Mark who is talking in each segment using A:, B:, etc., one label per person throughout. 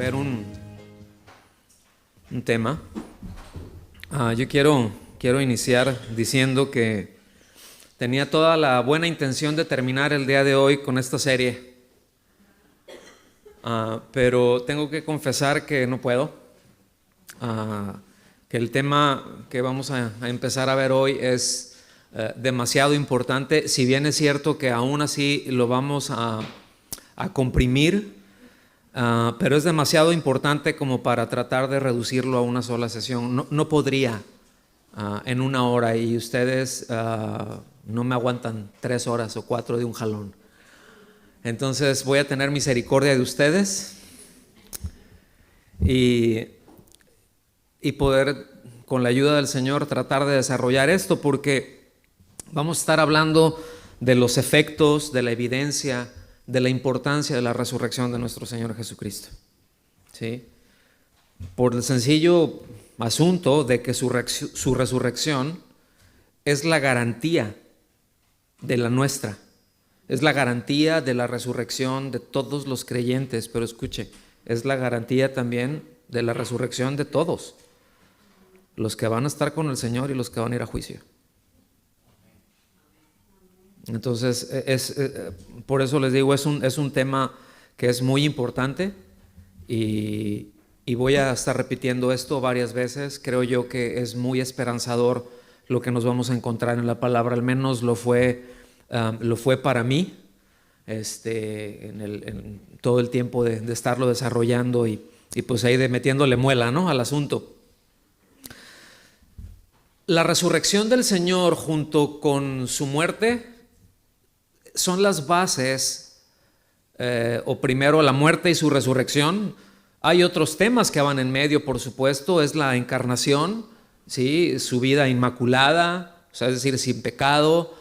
A: ver un tema. Yo quiero iniciar diciendo que tenía toda la buena intención de terminar el día de hoy con esta serie, pero tengo que confesar que no puedo, que el tema que vamos a empezar a ver hoy es demasiado importante, si bien es cierto que aún así lo vamos a comprimir, pero es demasiado importante como para tratar de reducirlo a una sola sesión. No podría en una hora, y ustedes no me aguantan 3 horas o 4 de un jalón. Entonces voy a tener misericordia de ustedes y poder, con la ayuda del Señor, tratar de desarrollar esto, porque vamos a estar hablando de los efectos, de la evidencia, de la importancia de la resurrección de nuestro Señor Jesucristo, ¿sí? Por el sencillo asunto de que su resurrección es la garantía de la nuestra, es la garantía de la resurrección de todos los creyentes, pero escuche, es la garantía también de la resurrección de todos los que van a estar con el Señor y los que van a ir a juicio. Entonces, por eso les digo, es un tema que es muy importante y voy a estar repitiendo esto varias veces. Creo yo que es muy esperanzador lo que nos vamos a encontrar en la palabra, al menos lo fue para mí, en todo el tiempo de estarlo desarrollando y pues ahí metiéndole muela, ¿no?, al asunto. La resurrección del Señor junto con su muerte son las bases, o primero la muerte y su resurrección. Hay otros temas que van en medio, por supuesto, es la encarnación, ¿sí?, su vida inmaculada, o sea, es decir, sin pecado,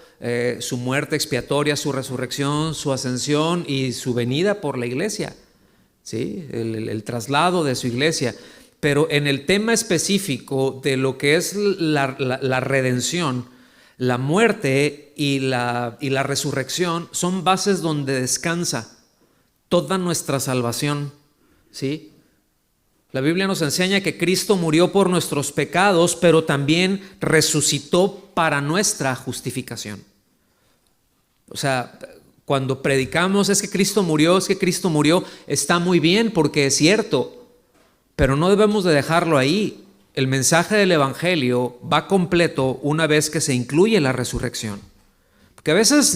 A: su muerte expiatoria, su resurrección, su ascensión y su venida por la iglesia, ¿sí?, el traslado de su iglesia. Pero en el tema específico de lo que es la redención, la muerte y la resurrección son bases donde descansa toda nuestra salvación, ¿sí? La Biblia nos enseña que Cristo murió por nuestros pecados, pero también resucitó para nuestra justificación. O sea, cuando predicamos es que Cristo murió, está muy bien porque es cierto, pero no debemos de dejarlo ahí. El mensaje del Evangelio va completo una vez que se incluye la resurrección. Porque a veces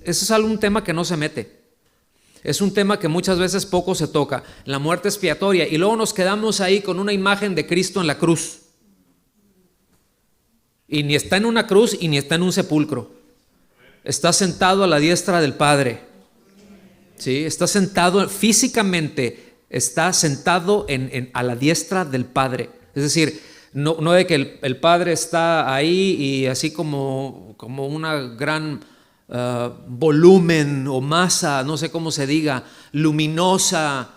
A: eso es un tema que no se mete. Es un tema que muchas veces poco se toca, la muerte expiatoria, y luego nos quedamos ahí con una imagen de Cristo en la cruz. Y ni está en una cruz y ni está en un sepulcro. Está sentado a la diestra del Padre. ¿Sí? Está sentado físicamente, está sentado a la diestra del Padre. Es decir, no de que el Padre está ahí y así como una gran volumen o masa, no sé cómo se diga, luminosa,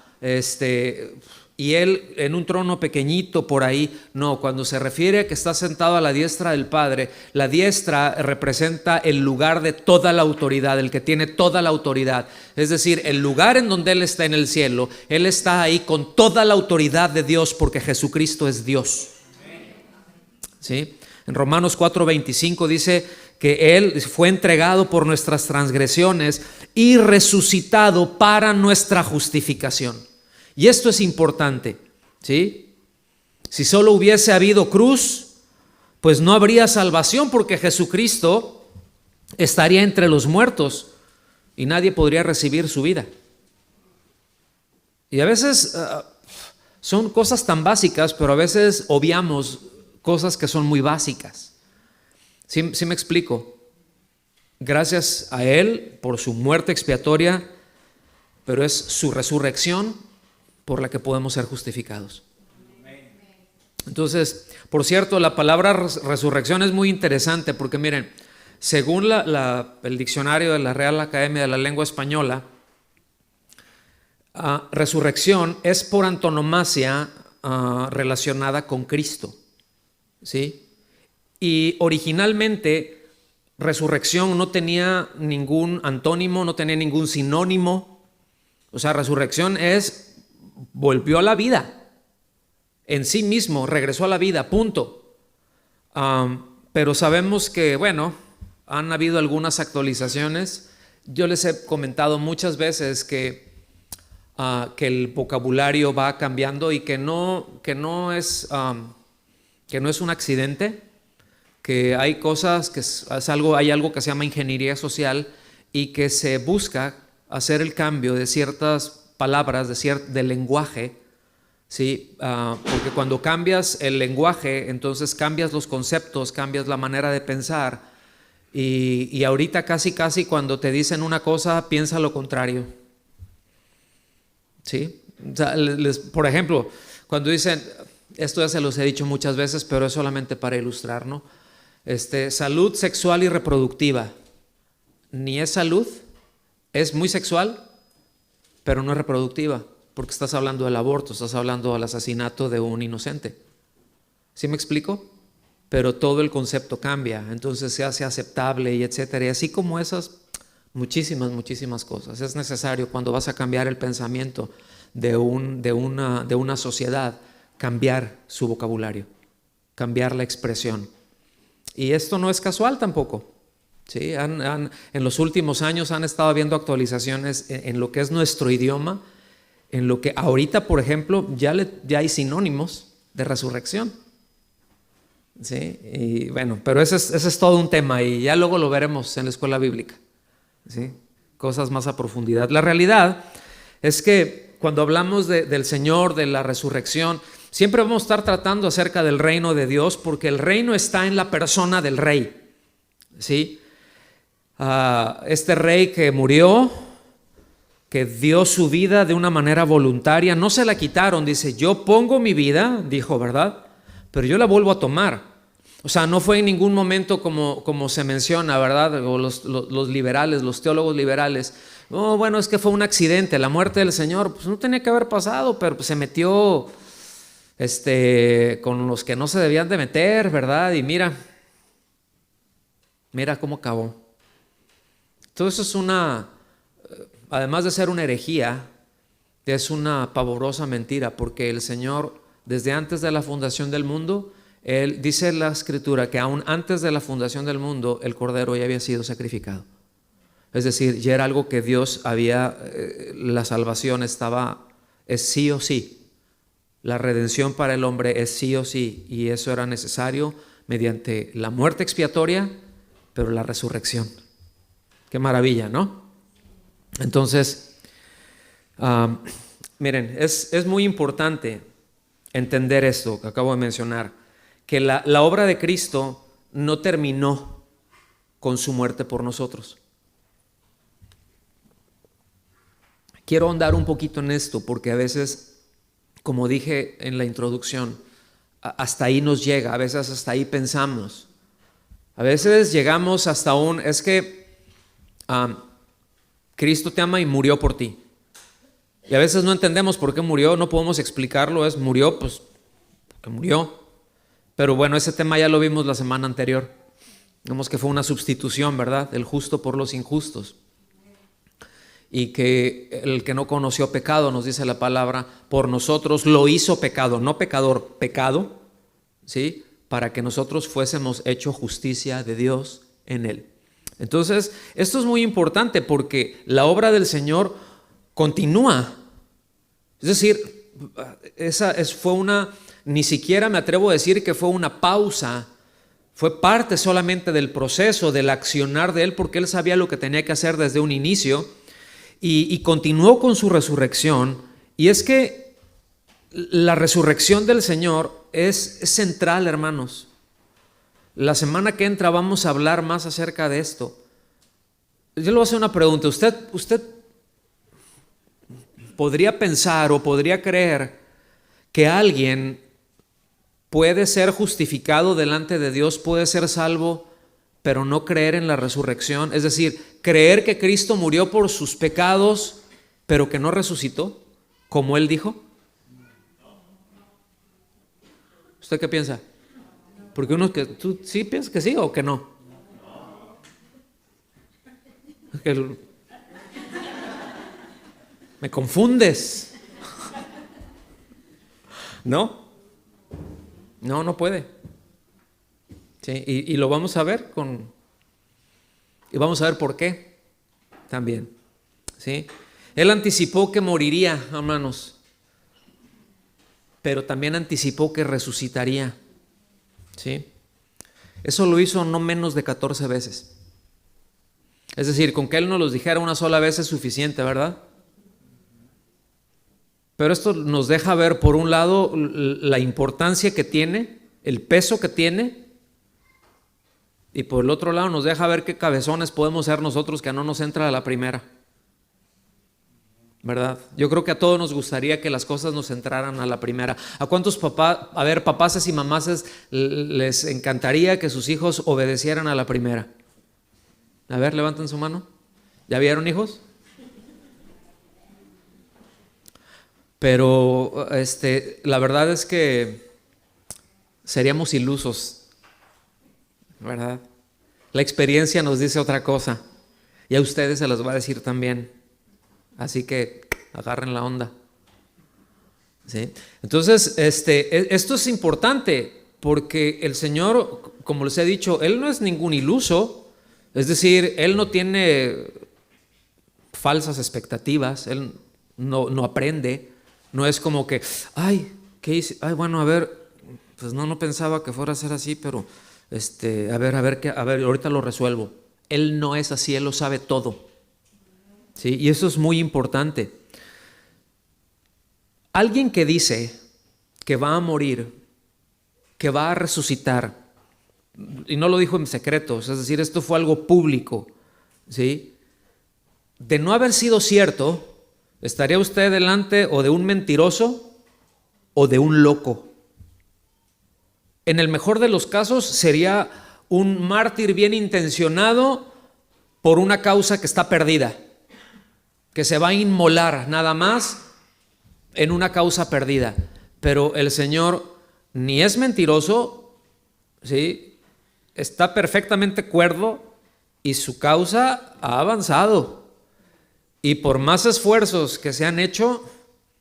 A: y Él en un trono pequeñito por ahí. No, cuando se refiere a que está sentado a la diestra del Padre, la diestra representa el lugar de toda la autoridad, el que tiene toda la autoridad. Es decir, el lugar en donde Él está en el cielo, Él está ahí con toda la autoridad de Dios, porque Jesucristo es Dios. ¿Sí? En Romanos 4:25 dice que Él fue entregado por nuestras transgresiones y resucitado para nuestra justificación. Y esto es importante, ¿sí? Si solo hubiese habido cruz, pues no habría salvación, porque Jesucristo estaría entre los muertos y nadie podría recibir su vida. Y a veces son cosas tan básicas, pero a veces obviamos cosas que son muy básicas. ¿Sí me explico? Gracias a Él por su muerte expiatoria, pero es su resurrección por la que podemos ser justificados. Entonces, por cierto, la palabra resurrección es muy interesante porque miren, según el diccionario de la Real Academia de la Lengua Española, resurrección es por antonomasia relacionada con Cristo, ¿sí? Y originalmente resurrección no tenía ningún antónimo, no tenía ningún sinónimo. O sea, resurrección es volvió a la vida. En sí mismo regresó a la vida, punto. Pero sabemos que, bueno, han habido algunas actualizaciones. Yo les he comentado muchas veces que el vocabulario va cambiando y que no es un accidente, que hay cosas, que hay algo que se llama ingeniería social y que se busca hacer el cambio de ciertas palabras, del lenguaje, ¿sí? Porque cuando cambias el lenguaje, entonces cambias los conceptos, cambias la manera de pensar y ahorita casi cuando te dicen una cosa, piensa lo contrario. ¿Sí? O sea, por ejemplo, cuando dicen, esto ya se los he dicho muchas veces, pero es solamente para ilustrar, ¿no? Salud sexual y reproductiva. Ni es salud, es muy sexual, pero no es reproductiva, porque estás hablando del aborto, estás hablando del asesinato de un inocente. ¿Sí me explico? Pero todo el concepto cambia, entonces se hace aceptable y etcétera. Y así como esas, muchísimas cosas. Es necesario cuando vas a cambiar el pensamiento de una sociedad, cambiar su vocabulario, cambiar la expresión. Y esto no es casual tampoco. ¿Sí? En los últimos años han estado habiendo actualizaciones en lo que es nuestro idioma, en lo que ahorita, por ejemplo, ya hay sinónimos de resurrección. ¿Sí? Y bueno, pero ese es todo un tema y ya luego lo veremos en la escuela bíblica. ¿Sí? Cosas más a profundidad. La realidad es que cuando hablamos del Señor, de la resurrección, siempre vamos a estar tratando acerca del reino de Dios, porque el reino está en la persona del rey. ¿Sí? Este rey que murió, que dio su vida de una manera voluntaria, no se la quitaron. Dice, yo pongo mi vida, dijo, ¿verdad? Pero yo la vuelvo a tomar. O sea, no fue en ningún momento como se menciona, ¿verdad? O los liberales, los teólogos liberales. Oh, bueno, es que fue un accidente, la muerte del Señor, pues no tenía que haber pasado, pero pues se metió con los que no se debían de meter, ¿verdad? Y mira cómo acabó. Todo eso es además de ser una herejía, es una pavorosa mentira, porque el Señor, desde antes de la fundación del mundo, Él dice la Escritura que aún antes de la fundación del mundo, el Cordero ya había sido sacrificado. Es decir, ya era algo que Dios la salvación es sí o sí. La redención para el hombre es sí o sí, y eso era necesario mediante la muerte expiatoria, pero la resurrección. Qué maravilla, ¿no? Entonces, miren, es muy importante entender esto que acabo de mencionar, que la obra de Cristo no terminó con su muerte por nosotros. Quiero ahondar un poquito en esto, porque a veces, como dije en la introducción, hasta ahí nos llega, a veces hasta ahí pensamos. A veces llegamos hasta es que Cristo te ama y murió por ti. Y a veces no entendemos por qué murió, no podemos explicarlo, murió, pues, porque murió. Pero bueno, ese tema ya lo vimos la semana anterior. Vemos que fue una sustitución, ¿verdad? El justo por los injustos. Y que el que no conoció pecado, nos dice la palabra, por nosotros lo hizo pecado, no pecador, pecado, ¿sí? Para que nosotros fuésemos hecho justicia de Dios en él. Entonces, esto es muy importante porque la obra del Señor continúa. Es decir, ni siquiera me atrevo a decir que fue una pausa, fue parte solamente del proceso, del accionar de Él, porque Él sabía lo que tenía que hacer desde un inicio y continuó con su resurrección. Y es que la resurrección del Señor es central, hermanos. La semana que entra vamos a hablar más acerca de esto. Yo le voy a hacer una pregunta. ¿Usted podría pensar o podría creer que alguien puede ser justificado delante de Dios, puede ser salvo, pero no creer en la resurrección? Es decir, creer que Cristo murió por sus pecados, pero que no resucitó, como Él dijo. ¿Usted qué piensa? Porque ¿tú sí piensas que sí o que no? Me confundes. No, no puede. Sí, y lo vamos a ver y vamos a ver por qué también. ¿Sí? Él anticipó que moriría, hermanos, pero también anticipó que resucitaría. ¿Sí? Eso lo hizo no menos de 14 veces. Es decir, con que Él nos los dijera una sola vez es suficiente, ¿verdad? Pero esto nos deja ver, por un lado, la importancia que tiene, el peso que tiene, y por el otro lado nos deja ver qué cabezones podemos ser nosotros que no nos entra a la primera, ¿verdad? Yo creo que a todos nos gustaría que las cosas nos entraran a la primera. ¿A cuántos papaces y mamaces les encantaría que sus hijos obedecieran a la primera? A ver, levanten su mano. ¿Ya vieron, hijos? Pero la verdad es que seríamos ilusos, ¿verdad? La experiencia nos dice otra cosa y a ustedes se las va a decir también. Así que agarren la onda. ¿Sí? Entonces, esto es importante porque el Señor, como les he dicho, Él no es ningún iluso. Es decir, Él no tiene falsas expectativas, Él no aprende. No es como que, ¿qué hice? Bueno, a ver, pues no pensaba que fuera a ser así, pero a ver, ahorita lo resuelvo. Él no es así, Él lo sabe todo. ¿Sí? Y eso es muy importante. Alguien que dice que va a morir, que va a resucitar, y no lo dijo en secreto, es decir, esto fue algo público, ¿sí? De no haber sido cierto, estaría usted delante o de un mentiroso o de un loco. En el mejor de los casos sería un mártir bien intencionado por una causa que está perdida, que se va a inmolar nada más en una causa perdida. Pero el Señor ni es mentiroso, ¿sí? Está perfectamente cuerdo y su causa ha avanzado. Y por más esfuerzos que se han hecho,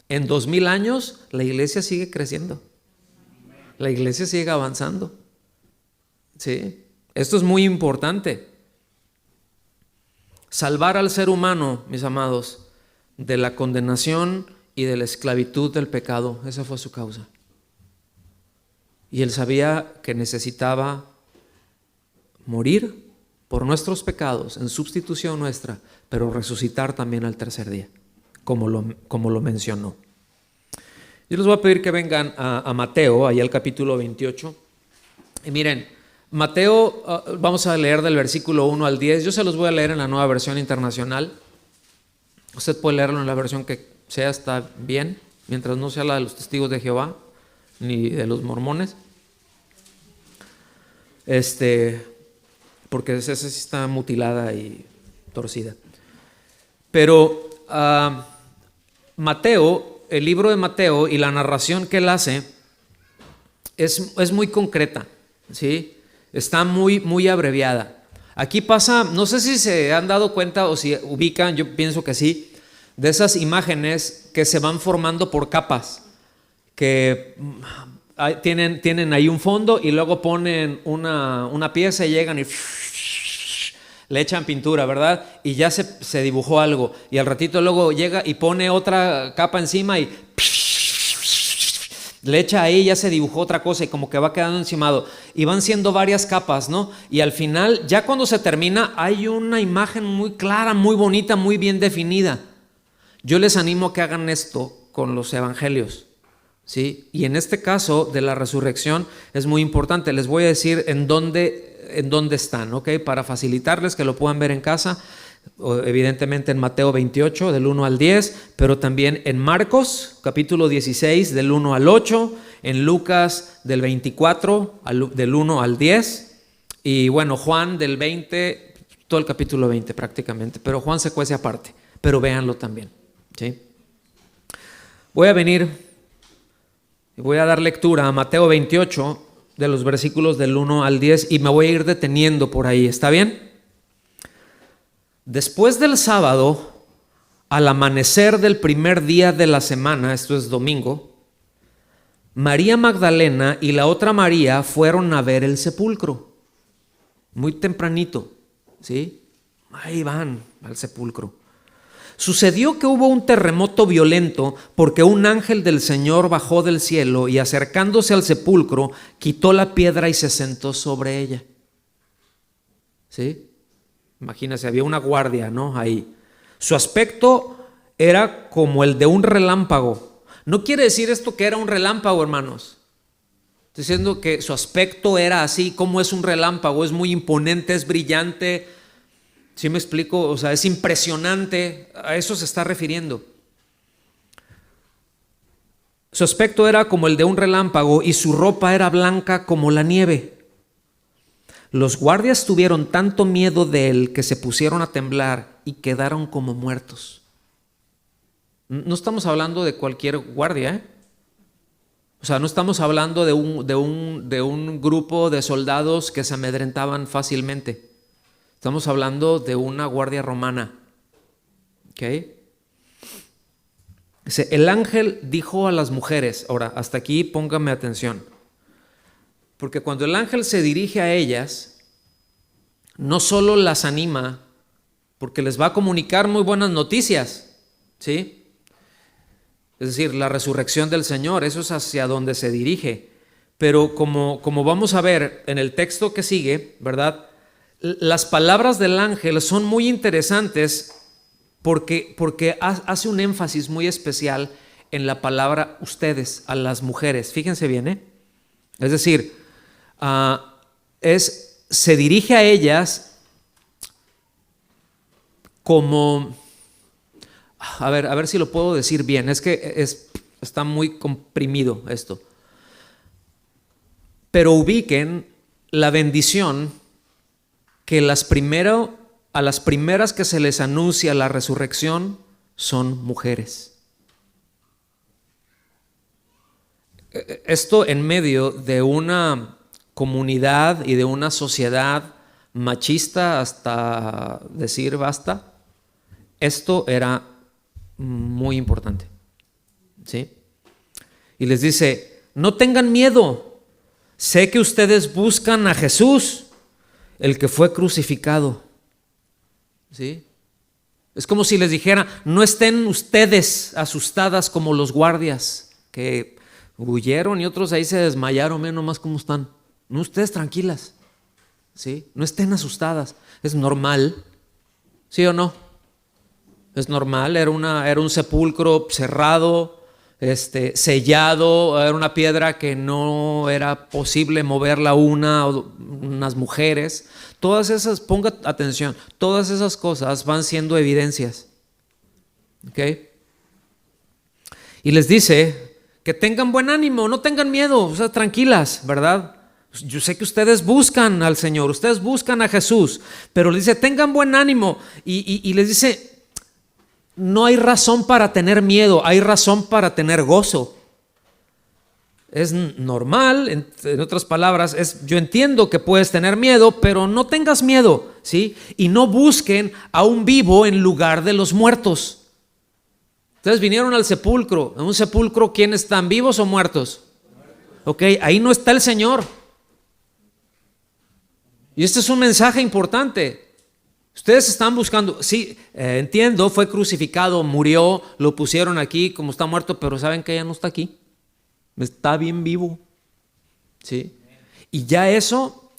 A: en 2000 años la iglesia sigue creciendo. La iglesia sigue avanzando. ¿Sí? Esto es muy importante. Salvar al ser humano, mis amados, de la condenación y de la esclavitud del pecado, esa fue su causa. Y Él sabía que necesitaba morir por nuestros pecados en sustitución nuestra, pero resucitar también al tercer día, como lo mencionó. Yo les voy a pedir que vengan a Mateo, ahí al capítulo 28. Y miren, Mateo, vamos a leer del versículo 1 al 10. Yo se los voy a leer en la Nueva Versión Internacional. Usted puede leerlo en la versión que sea, está bien, mientras no sea la de los testigos de Jehová, ni de los mormones. Porque esa sí está mutilada y torcida. Pero Mateo, el libro de Mateo y la narración que él hace es muy concreta, ¿sí? Está muy abreviada. Aquí pasa, no sé si se han dado cuenta o si ubican, yo pienso que sí, de esas imágenes que se van formando por capas, que tienen ahí un fondo y luego ponen una pieza y llegan y le echan pintura, ¿verdad? Y ya se dibujó algo. Y al ratito luego llega y pone otra capa encima y le echa ahí, ya se dibujó otra cosa y como que va quedando encimado. Y van siendo varias capas, ¿no? Y al final, ya cuando se termina, hay una imagen muy clara, muy bonita, muy bien definida. Yo les animo a que hagan esto con los evangelios, ¿sí? Y en este caso de la resurrección es muy importante. Les voy a decir en dónde están, ¿ok? Para facilitarles que lo puedan ver en casa. Evidentemente en Mateo 28 del 1 al 10, pero también en Marcos capítulo 16 del 1 al 8, en Lucas del 24 del 1 al 10 y bueno, Juan del 20, todo el capítulo 20 prácticamente, pero Juan se cuece aparte, pero véanlo también, ¿sí? Voy a venir y voy a dar lectura a Mateo 28 de los versículos del 1 al 10 y me voy a ir deteniendo por ahí, ¿está bien? Después del sábado, al amanecer del primer día de la semana, esto es domingo, María Magdalena y la otra María fueron a ver el sepulcro. Muy tempranito, ¿sí? Ahí van al sepulcro. Sucedió que hubo un terremoto violento porque un ángel del Señor bajó del cielo y acercándose al sepulcro quitó la piedra y se sentó sobre ella. ¿Sí? Imagínense, había una guardia, ¿no? Ahí. Su aspecto era como el de un relámpago. No quiere decir esto que era un relámpago, hermanos. Estoy diciendo que su aspecto era así como es un relámpago, es muy imponente, es brillante. ¿Sí me explico? O sea, es impresionante, a eso se está refiriendo. Su aspecto era como el de un relámpago y su ropa era blanca como la nieve. Los guardias tuvieron tanto miedo de él que se pusieron a temblar y quedaron como muertos. No estamos hablando de cualquier guardia, ¿eh? O sea, no estamos hablando de un grupo de soldados que se amedrentaban fácilmente. Estamos hablando de una guardia romana. ¿Ok? Dice, el ángel dijo a las mujeres, ahora hasta aquí póngame atención, porque cuando el ángel se dirige a ellas, no solo las anima, porque les va a comunicar muy buenas noticias, ¿sí? Es decir, la resurrección del Señor, eso es hacia donde se dirige. Pero como vamos a ver en el texto que sigue, ¿verdad? Las palabras del ángel son muy interesantes porque hace un énfasis muy especial en la palabra ustedes, a las mujeres. Fíjense bien, ¿eh? Es decir, se dirige a ellas como, a ver si lo puedo decir bien, es que está muy comprimido esto. Pero ubiquen la bendición que a las primeras que se les anuncia la resurrección son mujeres. Esto en medio de una comunidad y de una sociedad machista hasta decir basta, esto era muy importante, ¿sí? Y les dice, no tengan miedo, sé que ustedes buscan a Jesús, el que fue crucificado, ¿sí? Es como si les dijera, no estén ustedes asustadas como los guardias que huyeron y otros ahí se desmayaron, miren nomás cómo están. No, ustedes tranquilas, ¿sí? No estén asustadas, es normal, ¿sí o no? Es normal, era un sepulcro cerrado, sellado, era una piedra que no era posible moverla unas mujeres. Todas esas, ponga atención, todas esas cosas van siendo evidencias. ¿Ok? Y les dice que tengan buen ánimo, no tengan miedo, o sea, tranquilas, ¿verdad? Yo sé que ustedes buscan al Señor, ustedes buscan a Jesús, pero les dice, tengan buen ánimo y les dice, no hay razón para tener miedo, hay razón para tener gozo. Es normal, en otras palabras, yo entiendo que puedes tener miedo, pero no tengas miedo, ¿sí? Y no busquen a un vivo en lugar de los muertos. Ustedes vinieron al sepulcro. En un sepulcro, ¿quiénes están, vivos o muertos? Ok, ahí no está el Señor. Y este es un mensaje importante. Ustedes están buscando, sí, entiendo, fue crucificado, murió, lo pusieron aquí como está muerto, pero saben que ya no está aquí, está bien vivo, ¿sí? Y ya eso,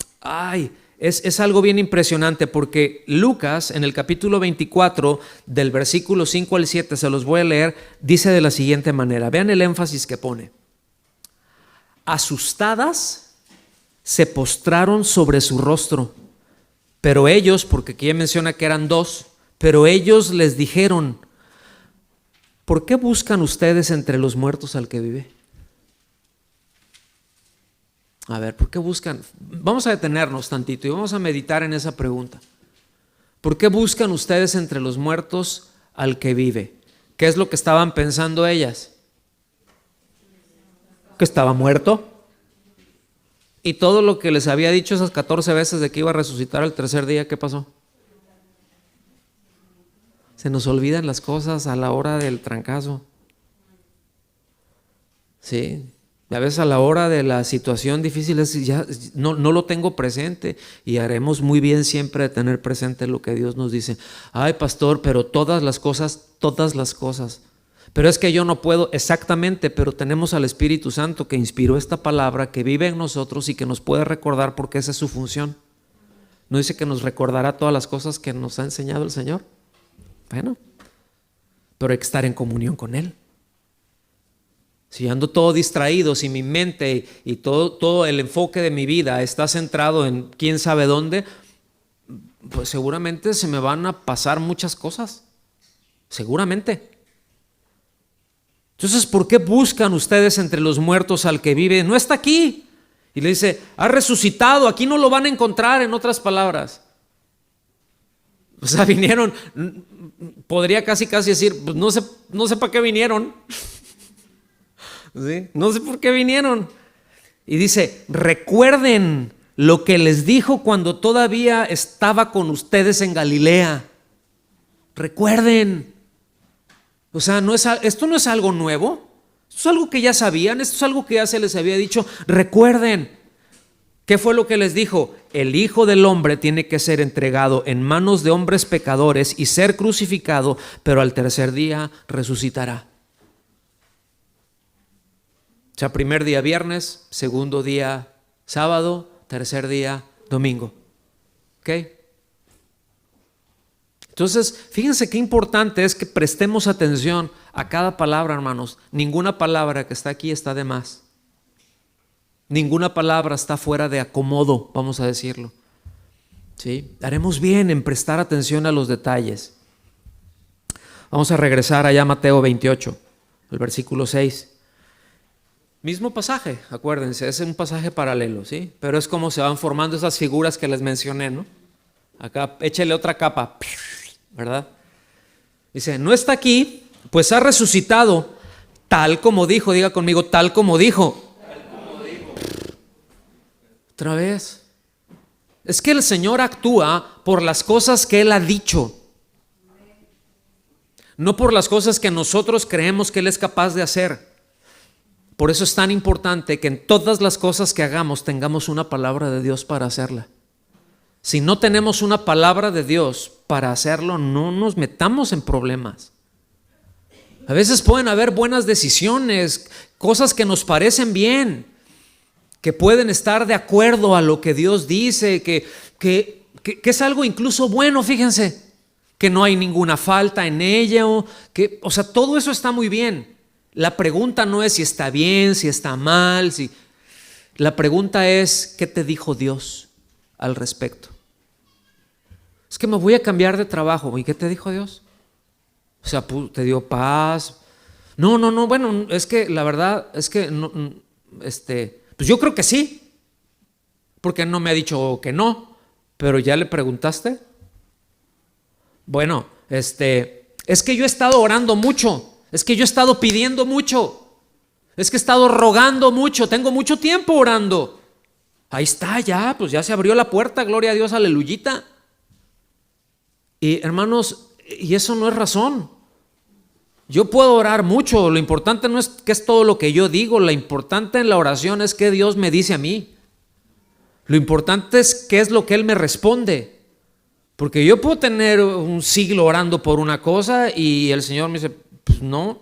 A: es algo bien impresionante, porque Lucas en el capítulo 24 del versículo 5 al 7, se los voy a leer, dice de la siguiente manera, vean el énfasis que pone: asustadas se postraron sobre su rostro. Pero ellos, porque aquí ya menciona que eran dos, pero ellos les dijeron, ¿por qué buscan ustedes entre los muertos al que vive? A ver, ¿por qué buscan? Vamos a detenernos tantito y vamos a meditar en esa pregunta. ¿Por qué buscan ustedes entre los muertos al que vive? ¿Qué es lo que estaban pensando ellas? Que estaba muerto. Y todo lo que les había dicho esas 14 veces de que iba a resucitar al tercer día, ¿qué pasó? Se nos olvidan las cosas a la hora del trancazo. Sí, Y a veces a la hora de la situación difícil ya no lo tengo presente, y haremos muy bien siempre de tener presente lo que Dios nos dice. Ay, pastor, pero todas las cosas. Pero es que yo no puedo, exactamente, pero tenemos al Espíritu Santo que inspiró esta palabra, que vive en nosotros y que nos puede recordar, porque esa es su función. ¿No dice que nos recordará todas las cosas que nos ha enseñado el Señor? Bueno, pero hay que estar en comunión con Él. Si ando todo distraído, si mi mente y todo el enfoque de mi vida está centrado en quién sabe dónde, pues seguramente se me van a pasar muchas cosas. Seguramente. Entonces, ¿por qué buscan ustedes entre los muertos al que vive? No está aquí. Y le dice, ha resucitado. Aquí no lo van a encontrar, en otras palabras. O sea, vinieron, podría casi decir, pues no sé para qué vinieron. ¿Sí? No sé por qué vinieron. Y dice, recuerden lo que les dijo cuando todavía estaba con ustedes en Galilea. Recuerden. O sea, esto no es algo nuevo. Esto es algo que ya sabían. Esto es algo que ya se les había dicho. Recuerden. ¿Qué fue lo que les dijo? El Hijo del Hombre tiene que ser entregado en manos de hombres pecadores y ser crucificado, pero al tercer día resucitará. O sea, primer día viernes, segundo día sábado, tercer día domingo. ¿Ok? Entonces, fíjense qué importante es que prestemos atención a cada palabra, hermanos. Ninguna palabra que está aquí está de más. Ninguna palabra está fuera de acomodo, vamos a decirlo. ¿Sí? Haremos bien en prestar atención a los detalles. Vamos a regresar allá a Mateo 28, el versículo 6. Mismo pasaje, acuérdense, es un pasaje paralelo, ¿sí? Pero es como se van formando esas figuras que les mencioné, ¿no? Acá, échele otra capa, ¿verdad? Dice, no está aquí, pues ha resucitado, tal como dijo. Diga conmigo, tal como dijo. Tal como dijo. Otra vez. Es que el Señor actúa por las cosas que Él ha dicho, no por las cosas que nosotros creemos que Él es capaz de hacer. Por eso es tan importante que en todas las cosas que hagamos tengamos una palabra de Dios para hacerla. Si no tenemos una palabra de Dios para hacerlo, no nos metamos en problemas. A veces pueden haber buenas decisiones, cosas que nos parecen bien, que pueden estar de acuerdo a lo que Dios dice, que es algo incluso bueno, fíjense, que no hay ninguna falta en ella, o sea, todo eso está muy bien. La pregunta no es si está bien, si está mal, la pregunta es, ¿qué te dijo Dios al respecto? Es que me voy a cambiar de trabajo. ¿Y qué te dijo Dios? O sea, ¿te dio paz? No, bueno, es que la verdad es que no, pues yo creo que sí, porque no me ha dicho que no, pero ¿ya le preguntaste? Bueno, es que yo he estado orando mucho. Es que yo he estado pidiendo mucho. Es que he estado rogando mucho. Tengo mucho tiempo orando. Ahí está, ya, pues ya se abrió la puerta. Gloria a Dios, aleluyita. Y hermanos, y eso no es razón. Yo puedo orar mucho. Lo importante no es qué es todo lo que yo digo. Lo importante en la oración es qué Dios me dice a mí. Lo importante es qué es lo que Él me responde. Porque yo puedo tener un siglo orando por una cosa y el Señor me dice, pues no,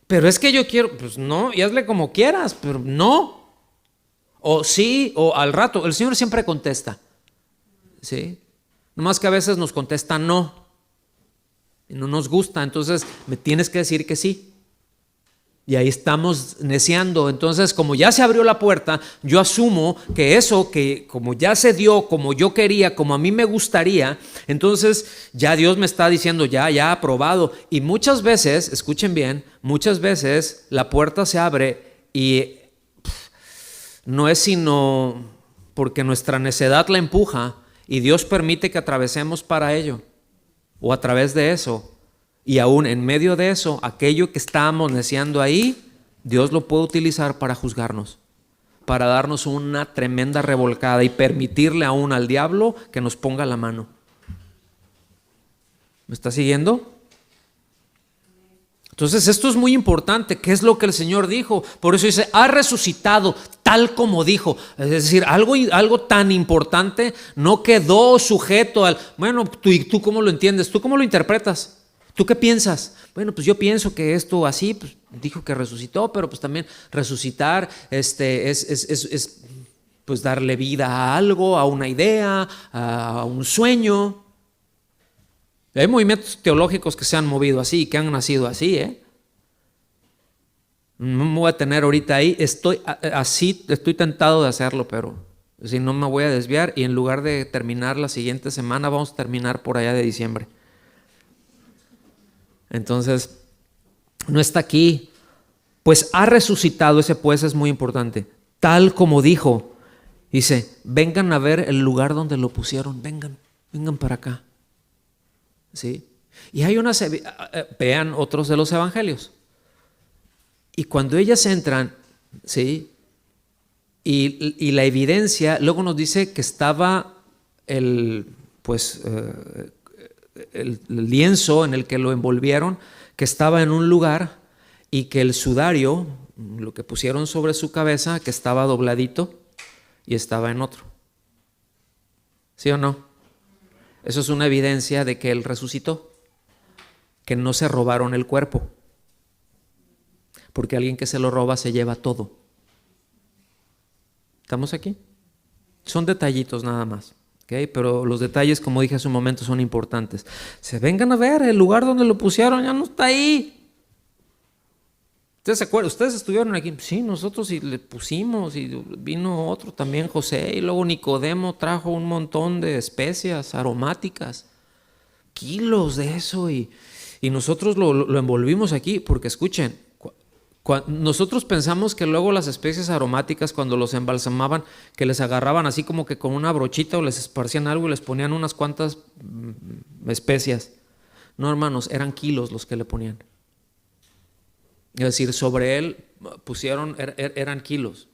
A: pero es que yo quiero, pues no, y hazle como quieras, pero no, o sí, o al rato. El Señor siempre contesta, ¿sí? Nomás que a veces nos contesta no, y no nos gusta, entonces me tienes que decir que sí. Y ahí estamos neciando. Entonces, como ya se abrió la puerta, yo asumo que eso, que como ya se dio, como yo quería, como a mí me gustaría, entonces ya Dios me está diciendo, ya aprobado. Y muchas veces, escuchen bien, muchas veces la puerta se abre y no es sino porque nuestra necedad la empuja y Dios permite que atravesemos para ello, o a través de eso. Y aún en medio de eso, aquello que estábamos neciando ahí, Dios lo puede utilizar para juzgarnos, para darnos una tremenda revolcada y permitirle aún al diablo que nos ponga la mano. ¿Me está siguiendo? Entonces esto es muy importante. ¿Qué es lo que el Señor dijo? Por eso dice, ha resucitado tal como dijo. Es decir, algo tan importante no quedó sujeto al, bueno, ¿tú cómo lo entiendes? ¿Tú cómo lo interpretas? ¿Tú qué piensas? Bueno, pues yo pienso que esto así, pues dijo que resucitó, pero pues también resucitar es pues darle vida a algo, a una idea, a un sueño. Hay movimientos teológicos que se han movido así, que han nacido así, No me voy a tener ahorita ahí, estoy tentado de hacerlo, pero si no me voy a desviar y en lugar de terminar la siguiente semana, vamos a terminar por allá de diciembre. Entonces, no está aquí, pues ha resucitado, ese pues es muy importante, tal como dijo. Dice, vengan a ver el lugar donde lo pusieron, vengan para acá. ¿Sí? Y hay vean otros de los evangelios. Y cuando ellas entran, ¿sí? Y la evidencia, luego nos dice que estaba el lienzo en el que lo envolvieron, que estaba en un lugar y que el sudario, lo que pusieron sobre su cabeza, que estaba dobladito y estaba en otro. ¿Sí o no? Eso es una evidencia de que Él resucitó, que no se robaron el cuerpo, porque alguien que se lo roba se lleva todo. ¿Estamos aquí? Son detallitos nada más, ¿okay? Pero los detalles, como dije hace un momento, son importantes. Se vengan a ver, el lugar donde lo pusieron ya no está ahí. ¿Ustedes se acuerdan? ¿Ustedes estuvieron aquí? Sí, nosotros y le pusimos y vino otro también, José, y luego Nicodemo trajo un montón de especias aromáticas, kilos de eso y nosotros lo envolvimos aquí porque escuchen, nosotros pensamos que luego las especias aromáticas cuando los embalsamaban, que les agarraban así como que con una brochita o les esparcían algo y les ponían unas cuantas especias. No, hermanos, eran kilos los que le ponían. Es decir, sobre él pusieron, eran kilos,